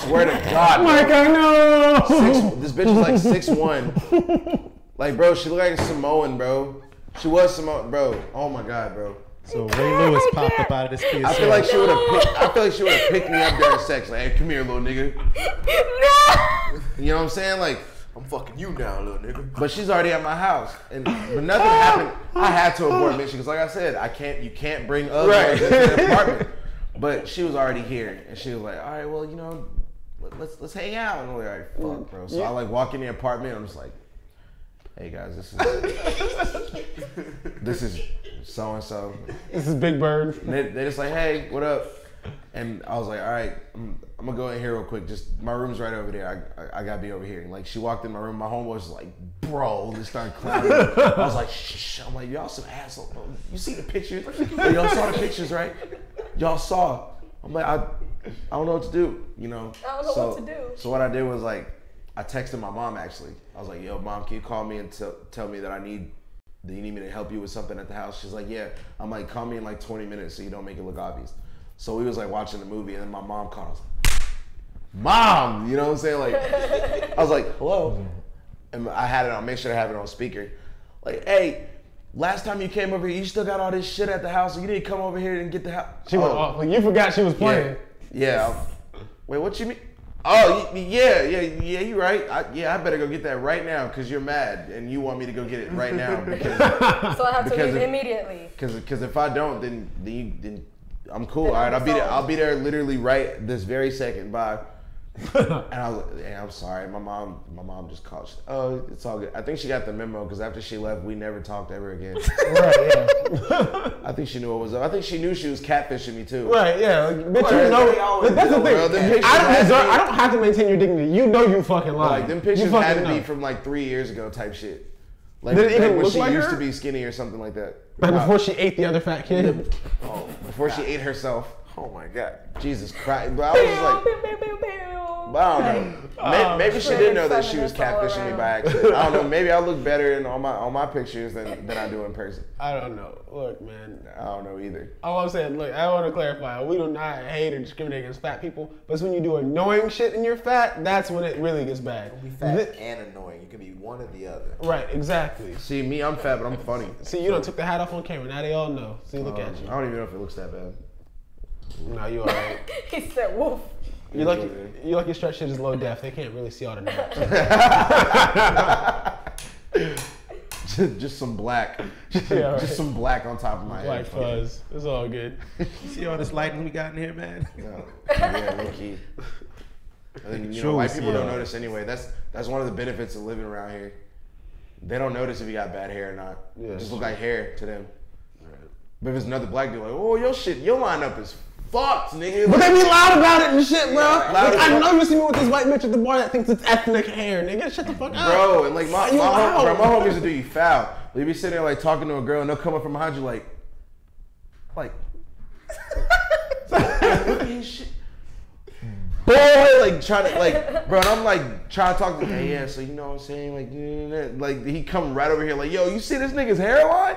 Swear to God. Oh my God, no. This bitch was like 6'1". Like, bro, she looked like a Samoan, bro. She was Samoan, bro. Oh my God, bro. So Ray Lewis popped up out of this kid's I feel like she would have picked me up during sex. Like, hey, come here, little nigga. No! You know what I'm saying? Like, I'm fucking you now, little nigga. but she's already at my house, but nothing happened. I had to abort mission because, like I said, you can't bring others into the apartment. But she was already here, and she was like, all right, well, you know, let's hang out. And I'm like, all right, fuck, bro. So I like walk in the apartment. I'm just like, hey guys, this is so and so. This is Big Bird. They just like, hey, what up? And I was like, all right, I'm gonna go in here real quick. Just my room's right over there. I gotta be over here. And like she walked in my room, my homeboy was like, bro, just started clowning. I was like, shh. I'm like, y'all some asshole. Bro. You see the pictures? Y'all saw the pictures, right? Y'all saw. I'm like, I don't know what to do, you know. I don't know what to do. So what I did was like, I texted my mom actually. I was like, yo, mom, can you call me and tell me that do you need me to help you with something at the house? She's like, yeah. I'm like, call me in like 20 minutes so you don't make it look obvious. So we was like watching the movie, and then my mom called. I was like, Mom, you know what I'm saying? Like, I was like, hello. And I had it on, make sure I have it on speaker. Like, hey, last time you came over here, you still got all this shit at the house, so you didn't come over here and get the house. She went off. Like, you forgot she was playing. Yeah. Wait, what you mean? Oh, yeah, you're right. I better go get that right now because you're mad and you want me to go get it right now. Because, So I have to leave immediately. Because if I don't, then I'm cool. All right, I'll be there literally right this very second. Bye. And I was like, hey, I'm sorry. My mom just called. Oh, it's all good. I think she got the memo because after she left, we never talked ever again. Right, yeah. I think she knew what was up. I think she knew she was catfishing me too. Right, yeah. Like, bitch, you know. Like, that's the thing. Bro, them pictures had to I don't have to maintain your dignity. You know you fucking lying. Like them pictures You had to fucking be know. from like 3 years ago type shit. Like Did it even when look she like used her? to be skinny or something like that. Like before she ate the other fat kid. Oh, before she ate herself. Oh my God. Jesus Christ. But I was just like, But I don't know. Maybe she didn't know that she was catfishing me by accident. I don't know. Maybe I look better on my pictures than I do in person. I don't know. Look, man. I don't know either. All I'm saying, look, I want to clarify. We do not hate or discriminate against fat people, but it's when you do annoying shit and you're fat, that's when it really gets bad. Don't be fat and annoying. You can be one or the other. Right, exactly. See, me, I'm fat, but I'm funny. See, you done took the hat off on camera. Now they all know. See, look at you. I don't even know if it looks that bad. No, you all right. He said, "Woof." You lucky your stretch shit is low def. They can't really see all the numbers. Just some black. Yeah, right. Just some black on top of my Black head. fuzz. It's all good. You see all this lighting we got in here, man? No. Yeah, low key. I think, you know, white people don't notice anyway. That's one of the benefits of living around here. They don't notice if you got bad hair or not. Yeah, it just look like hair to them. But if it's another black dude, like, oh, your lineup is fucked, nigga. But they be loud about it and shit, bro. Loud Like, as I fuck. know you see me with this white bitch at the bar that thinks it's ethnic hair, nigga. Shut the fuck up. Bro, and like my You loud. homies will do you foul. They be sitting there like talking to a girl and they'll come up from behind you like shit. Boy, like trying to like, bro, and I'm like trying to talk to him. Hey, yeah, so you know what I'm saying, like he come right over here, like, yo, you see this nigga's hairline?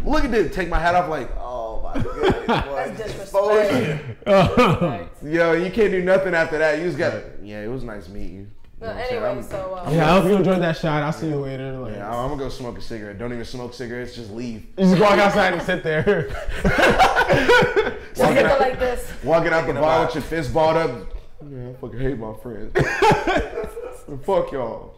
Look at this. Take my hat off, like, Oh my goodness, boy. That's Exposure. yo, you can't do nothing after that. You just got, yeah, it was nice meeting you. No, anyway, so Yeah, I hope you enjoyed that shot. I'll see you later. Like, Yeah, I'm gonna go smoke a cigarette. Don't even smoke cigarettes, just leave. you just walk outside and sit there. just get it like this. Walking out the bar with your fist balled up. Man, I fucking hate my friends. Fuck y'all.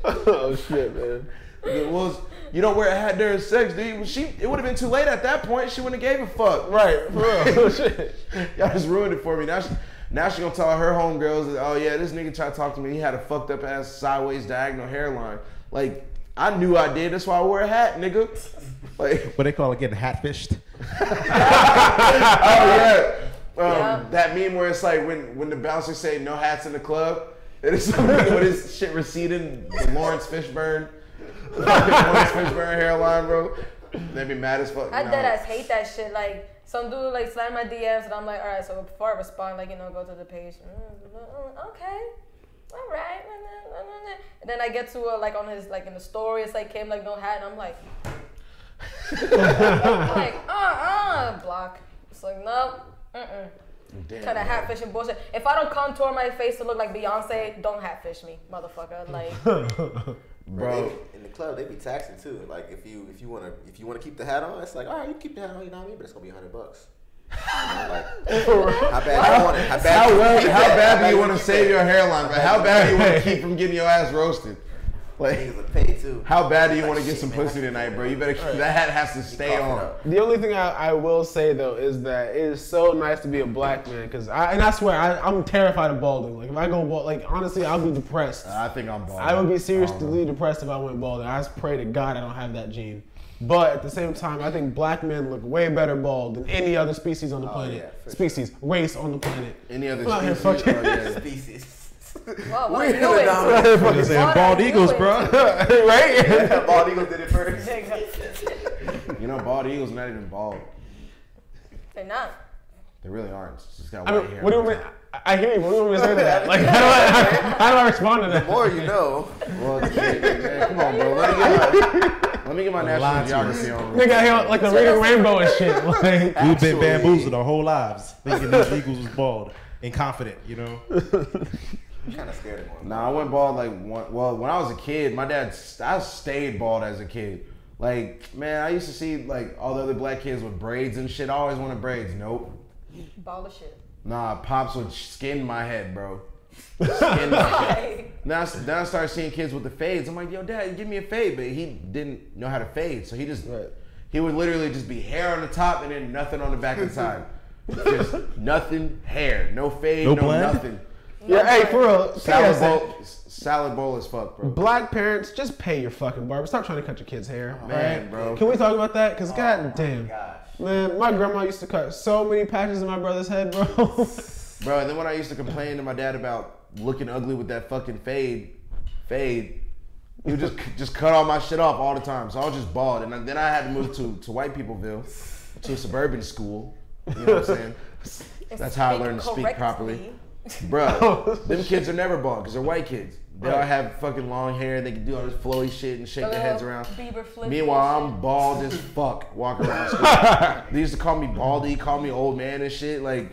Oh shit, man. It was, you don't wear a hat during sex, dude. It would have been too late at that point. She wouldn't have gave a fuck. Right, for real. Shit. Y'all just ruined it for me. Now she gonna tell her homegirls that, oh yeah, this nigga tried to talk to me. He had a fucked up ass sideways diagonal hairline. Like, I knew I did. That's why I wore a hat, nigga. Like, What they call it, getting hat-fished? oh yeah. Yeah. That meme where it's like when the bouncers say no hats in the club, and it's something with his shit receding, the Lawrence Fishburne hairline, bro. They be mad as fuck. I No. deadass hate that shit. Like, some dude like slide my DMs and I'm like, all right, so before I respond, like, you know, go to the page. Okay, all right. And then I get to like on his like in the story, it's like came like no hat, and I'm like, block. It's like no, Damn, kind of man. hatfishing bullshit. If I don't contour my face to look like Beyonce, don't hatfish me, motherfucker. Like, Bro. In the club, they be taxing too. Like if you wanna keep the hat on, it's like, all right, you keep the hat on, you know what I mean? But it's gonna be $100. You know, like, how bad you want it? How bad do you want to save your hairline? Bro? How bad do you want to keep from getting your ass roasted? Like, Niggas will pay too. how bad do you want to Like, get some shit, man, pussy tonight, bro? You better keep that hat has to stay cough it on. up. The only thing I will say though is that it is so nice to be a black man, because I swear I'm terrified of balding. Like if I go bald, like honestly, I'll be depressed. I think I'm bald. I would be seriously depressed if I went bald. I just pray to God I don't have that gene. But at the same time, I think black men look way better bald than any other species on the planet. yeah, for species, race on the planet. Any other I'm out here species? fucking- Oh, yeah. Species. well, We're I knew it. Fucking saying What bald I knew eagles, it. bro. Right? Bald Eagles did it first. You know, bald eagles are not even bald. They're not. They really aren't. It's just got I white mean, hair. what do you on mean? top. I hear you. What do you want me to say to that? Like, how do I respond to that? The more you know. Well, man, come on, bro. Let me get my national Lie to geography on. Nigga, I hear like the reading rainbow and shit. Like, We've been Actually- bamboozled our whole lives thinking these eagles was bald and confident, you know? I'm kind of scared of one. Nah, I went bald like when I was a kid. I stayed bald as a kid. Like, man, I used to see like all the other black kids with braids and shit. I always wanted braids. Nope. Ball of shit. Nah, pops would skin my head, bro. Skin my head. Why? Then I started seeing kids with the fades. I'm like, yo, dad, give me a fade. But he didn't know how to fade. So he would literally just be hair on the top and then nothing on the back and side. Just nothing, hair. No fade, No no blend? nothing. yeah, hey, for real. Salad bowl as fuck, bro. Black parents, just pay your fucking barber. Stop trying to cut your kids' hair, man, right? bro. Can we talk about that? Cause god damn, Gosh. man, my grandma used to cut so many patches in my brother's head, bro. Bro, and then when I used to complain to my dad about looking ugly with that fucking fade, he would just cut all my shit off all the time. So I was just bald. And then I had to move to White Peopleville, to a suburban school. You know what I'm saying? That's how I learned to speak properly. Bruh, them kids are never bald because they're white kids. They all have fucking long hair. They can do all this flowy shit and shake their heads around. Meanwhile, I'm bald as fuck walking around school. They used to call me baldy, call me old man and shit. Like,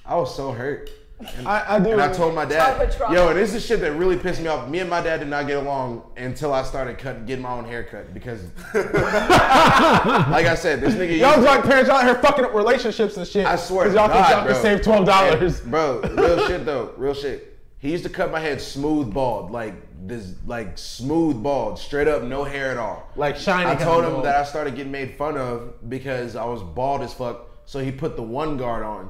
I was so hurt. And I told my dad, yo, this is shit that really pissed me off. Me and my dad did not get along until I started getting my own haircut because, like I said, this nigga. Y'all black parents out here fucking up relationships and shit. I swear to y'all God, think y'all bro. can save $12. Bro, real shit though, real shit. He used to cut my head smooth bald, like this, like smooth bald, straight up, no hair at all. Like shiny. I told him that I started getting made fun of because I was bald as fuck, so he put the one guard on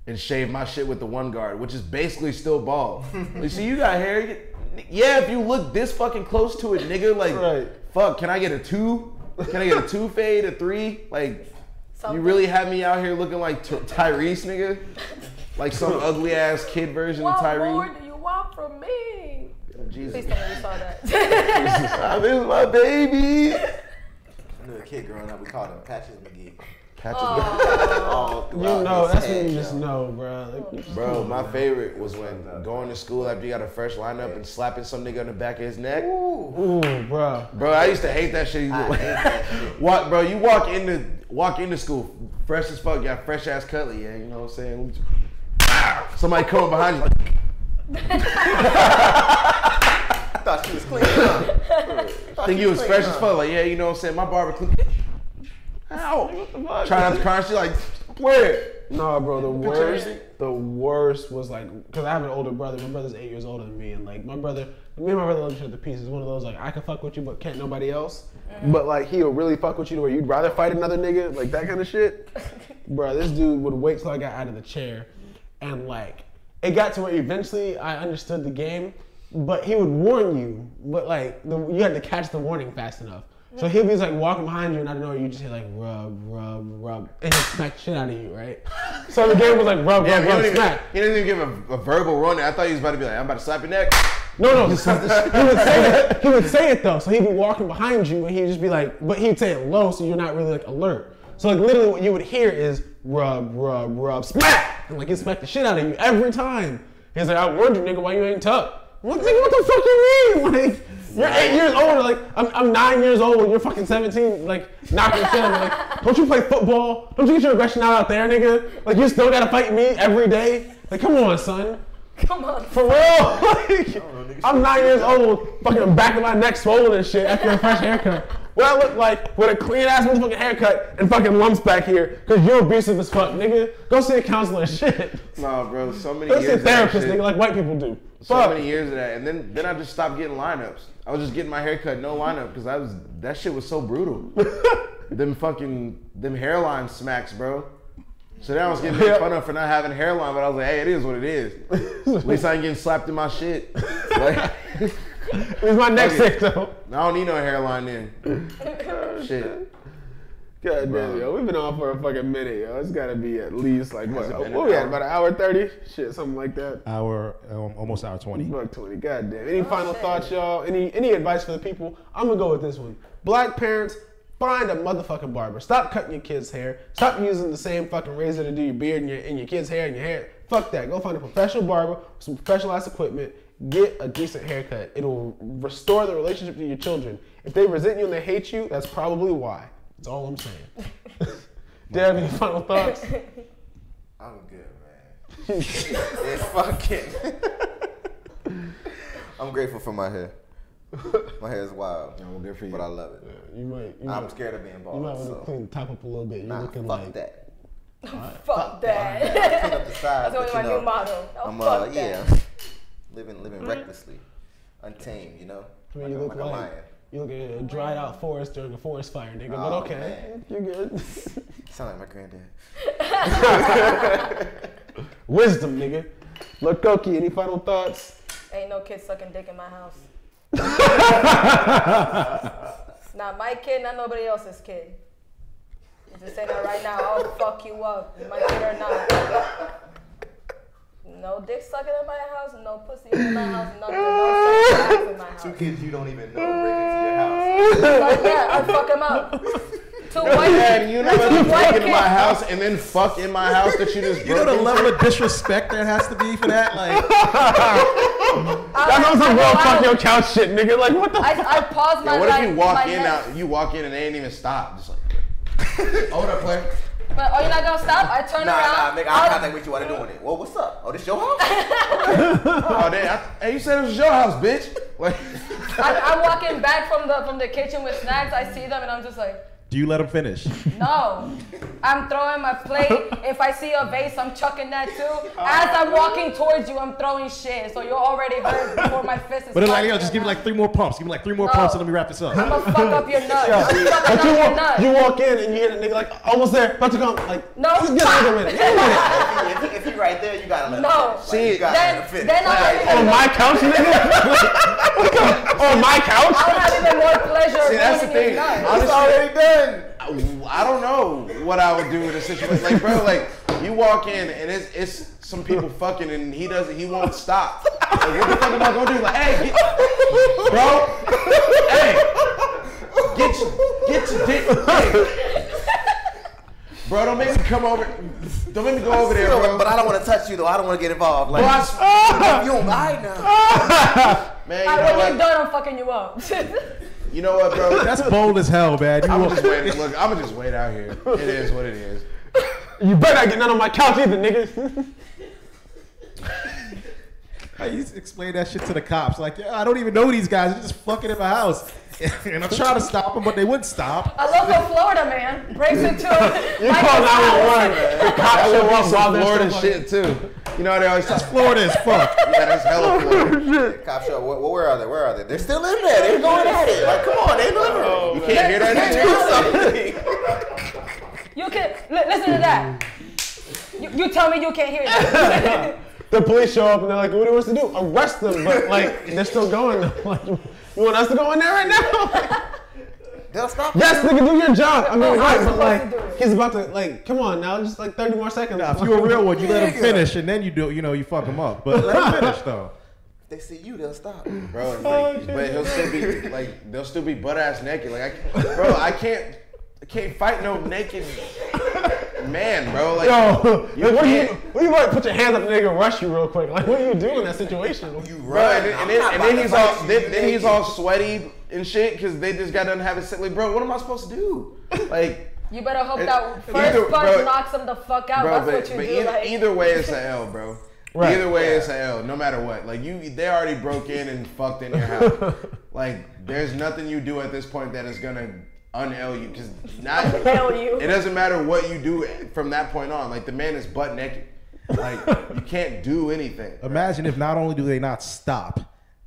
and shaved my shit with the one guard, which is basically still bald. You see, you got hair. Yeah, if you look this fucking close to it, nigga, like, fuck, can I get a 2? Can I get a 2 fade, a 3? Like, you really have me out here looking like Tyrese, nigga? Like some ugly ass kid version of Tyrese. What more do you want from me? Jesus. Please tell me you saw that. I miss my baby. I knew a kid growing up, we called him Patches McGee. You know, that's when you just know, bro. Like, bro, my favorite was when going to school after you got a fresh lineup and slapping some nigga on the back of his neck. Ooh, bro. Bro, I used to hate that shit. Bro, you walk into school fresh as fuck, got fresh ass cutlet, yeah, you know what I'm saying? Somebody coming behind you like. I thought she was clean up. Think you was fresh as fuck, like, yeah, you know what I'm saying? My barber clean. Ow! Trying not to cry, she like, where? Nah, bro, the worst was like, cause I have an older brother. My brother's 8 years older than me, and like me and my brother love each other to pieces. One of those like I can fuck with you, but can't nobody else. But like he'll really fuck with you to where you'd rather fight another nigga, like that kind of shit. Bro, this dude would wait till I got out of the chair, and like it got to where eventually I understood the game, but he would warn you, but like you had to catch the warning fast enough. So he'll be like walking behind you and I don't know, you just hear like rub, rub, rub, and he'll smack the shit out of you, right? So the game was like rub, rub, rub, smack. He didn't even give a verbal run. I thought he was about to be like, I'm about to slap your neck. No, he would say it though. So he'd be walking behind you and he'd just be like, but he'd say it low so you're not really like alert. So like literally what you would hear is rub, rub, rub, smack! And like he'd smack the shit out of you every time. He's like, I warned you nigga, why you ain't tough? What the fuck you mean? Like, you're 8 years old, like, I'm 9 years old, you're fucking 17, like, knocking shit on me. Like, don't you play football? Don't you get your aggression out there, nigga? Like, you still gotta fight me every day? Like, come on, son. Come on. For real? Like, I'm 9 years old, fucking back of my neck swollen and shit after a fresh haircut. What I look like with a clean ass motherfucking haircut and fucking lumps back here, cause you're abusive as fuck, nigga. Go see a counselor and shit. Nah, bro, so many Go years see a of that therapist, shit. nigga, like white people do. So many years of that, and then I just stopped getting lineups. I was just getting my haircut, no lineup, because that shit was so brutal. them hairline smacks, bro. So then I was getting made fun of for not having a hairline, but I was like, hey, it is what it is. At least I ain't getting slapped in my shit. Like, it was my neck sick though. I don't need no hairline then. Shit. God damn, yo, we've been on for a fucking minute, yo. It's gotta be at least like what we at, about an hour 30? Shit, something like that. Almost hour 20. Buck 20, god damn. Any final thoughts, y'all? Any advice for the people? I'm gonna go with this one. Black parents, find a motherfucking barber. Stop cutting your kids' hair. Stop using the same fucking razor to do your beard and your kids' hair and your hair. Fuck that. Go find a professional barber with some professionalized equipment. Get a decent haircut. It'll restore the relationship to your children. If they resent you and they hate you, that's probably why. That's all I'm saying. Do you have any final thoughts? I'm good, man. It's fucking. I'm grateful for my hair. My hair is wild. Yeah, well, good for you. But I love it. I'm scared of being bald. You might want to clean the top up a little bit. You're looking fuck like that. Fuck that. Clean up the sides, That's only my new motto. Fuck that. Living recklessly, untamed, you know. I mean, you look like a lion. You look at a dried out forest during a forest fire, nigga. But okay, man. you're good. Sound like my granddad. Wisdom, nigga. Look, Koki, any final thoughts? Ain't no kid sucking dick in my house. It's not my kid, not nobody else's kid. I'm just saying that right now. I'll fuck you up, my kid or not. No dick sucking in my house, no pussy in my house, no sex in my house. 2 kids you don't even know break into your house. Like, yeah, I'll fuck him up. Two white Man, you know two what? white Break into my kids. house and then fuck in my house that you just You know broke the level into? of disrespect there has to be for that? Like, That was some real fuck your couch shit, nigga. Like, what the fuck? I paused my Yo, what if you walk my in neck. now? You walk in and they ain't even stop. Just like, hold up, player. But you're not gonna stop? I turn Nah, around. nigga, I contact with you while they doing it. Well, what's up? Oh, this your house? Oh, damn. Hey, you said it was your house, bitch. Like, I'm walking back from the kitchen with snacks. I see them and I'm just like, do you let him finish? no. I'm throwing my plate. If I see a vase, I'm chucking that too. As I'm walking towards you, I'm throwing shit. So you're already hurt before my fist is But it's like, touching yo, just give me your like 3 more pumps. Give me like 3 more No. pumps and let me wrap this up. I'm gonna fuck up your nuts. I'm fucking But up your nuts. you walk in and you hear the nigga like, almost there, about to come. Like, No. just get a minute. Get a minute. if he right there, you gotta let No. him finish. Like, you gotta let him finish. Then I'll have On even my couch, nigga? On my couch? I'll have even more pleasure see, that's the ruining his thing. nuts. It's Honestly, already done. I don't know what I would do in a situation. Like, bro, like, you walk in and it's some people fucking and he won't stop. Like, what the fuck am I gonna do? Like, hey, bro, hey, get your dick. Hey. Bro, don't make me come over. Don't make me go over there, bro. But I don't want to touch you though. I don't want to get involved. Like, Bro, you don't mind now. man, you Alright, know when you're what? done, I'm fucking you up. You know what, bro? That's bold as hell, man. You I'm walk- just wait. Look, I'm gonna just wait out here. It is what it is. You better not get none on my couch either, nigga. I used to explain that shit to the cops. Like, yeah, I don't even know these guys. They're just fucking in my house. And I'm trying to stop them, but they wouldn't stop. A local Florida man breaks into You call 911. The cops show up while they're Florida still shit too. You know they always talk. Florida as fuck. Yeah, that's hella Florida. Cop show. Where are they? Where are they? They're still in there. They're going at it. Like, come on, they delivering. You can't hear that shit. You can listen to that. You tell me you can't hear that. The police show up and they're like, what do you want us to do? Arrest them, but like, they're still going. Like, you want us to go in there right now? They'll stop. Yes, nigga, do your job. I mean, Oh, right, I'm but supposed to do like, it. he's about to, like, come on now, just like 30 more seconds. Now, if you're a real one, you let him finish, and then you fuck him up. But let him finish though. If they see you, they'll stop. Bro, and like, but he'll still be like, they'll still be butt ass naked. Like, I can't fight no naked man, bro. Like, Yo, you like, what can't. do you like? Put your hands up, and nigga, rush you real quick. Like, what do you do in that situation? You Bro, run. and then he's all sweaty and shit because they just got done having sex. Like, bro, what am I supposed to do? Like, You better hope It- that first either- punch bro- knocks him the fuck out. bro, That's but what you do. Like, either way, it's an L, bro. Right. Either way, it's an L, no matter what. Like, they already broke in and fucked in your house. Like, there's nothing you do at this point that is gonna un-L you because Hell you. it doesn't matter what you do from that point on. Like, the man is butt naked. Like, you can't do anything. Imagine if not only do they not stop,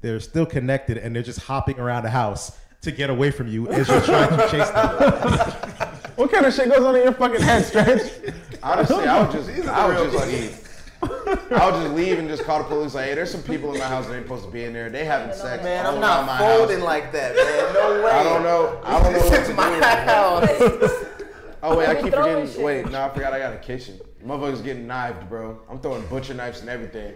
they're still connected and they're just hopping around the house to get away from you as you're trying to chase them. What kind of shit goes on in your fucking head, Stretch? Honestly, I would just leave. I would just leave and just call the police. Like, hey, there's some people in my house that ain't supposed to be in there. They having sex. Man, all I'm around not my folding house. like that, man. No way. I don't know what This to is do. my house. Oh wait, I Be keep throwing forgetting. shit. Wait, no, I forgot I got a kitchen. Motherfuckers getting knifed, bro. I'm throwing butcher knives and everything.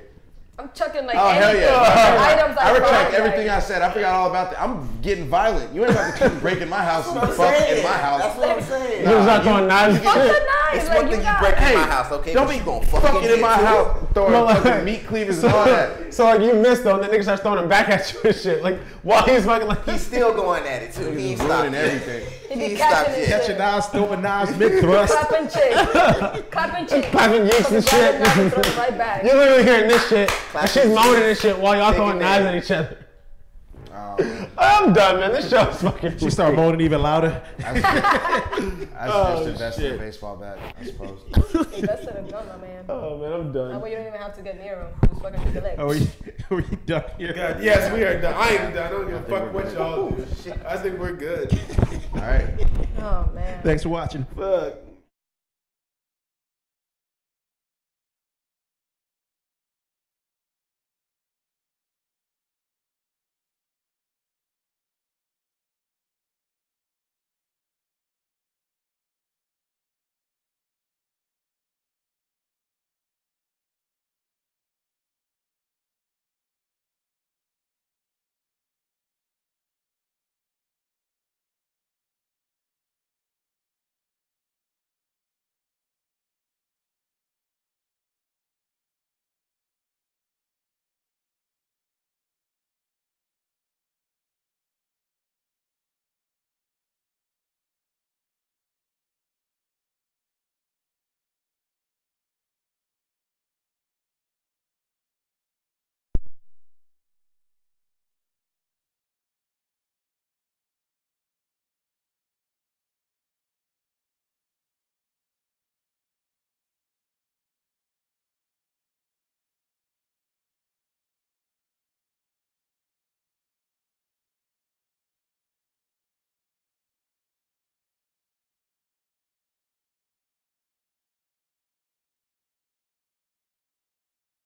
I'm chucking like Oh hell anything. yeah! Items I retract find, everything like- I said. I forgot all about that. I'm getting violent. You ain't about to keep breaking my house and That's what I'm fuck in saying. my That's house. what I'm saying. You just not throwing knives and Fuck the shit. knives. It's Like, one thing you got- break in Hey, my house, okay? don't But be you gonna fucking fucking in my house throwing Well, like- fucking meat cleavers and all that. So like you missed though, and the nigga starts throwing them back at you and shit. Like while he's fucking like He's still going at it too. He ain't stopped Ruining yet. everything. He be He catching stopped his yet. shit. Catching knives, throwing knives, mid thrust. Clapping chicks. Clapping chicks. clapping yeeks and shit. Throw it right back. You're literally hearing this shit, and she's Clapping moaning and shit while y'all Taking throwing knives at it. each other. Oh, I'm done, man. This show's fucking. She started moaning even louder. I just invested in a baseball bat, I suppose. That's a gun, my man. Oh man, I'm done. That way you don't even have to get near him. Just fucking shoot the leg. Are we done here? God, yes, we are done. I ain't done. I don't give a fuck what y'all do. I think we're good. All right. Oh man. Thanks for watching. Fuck.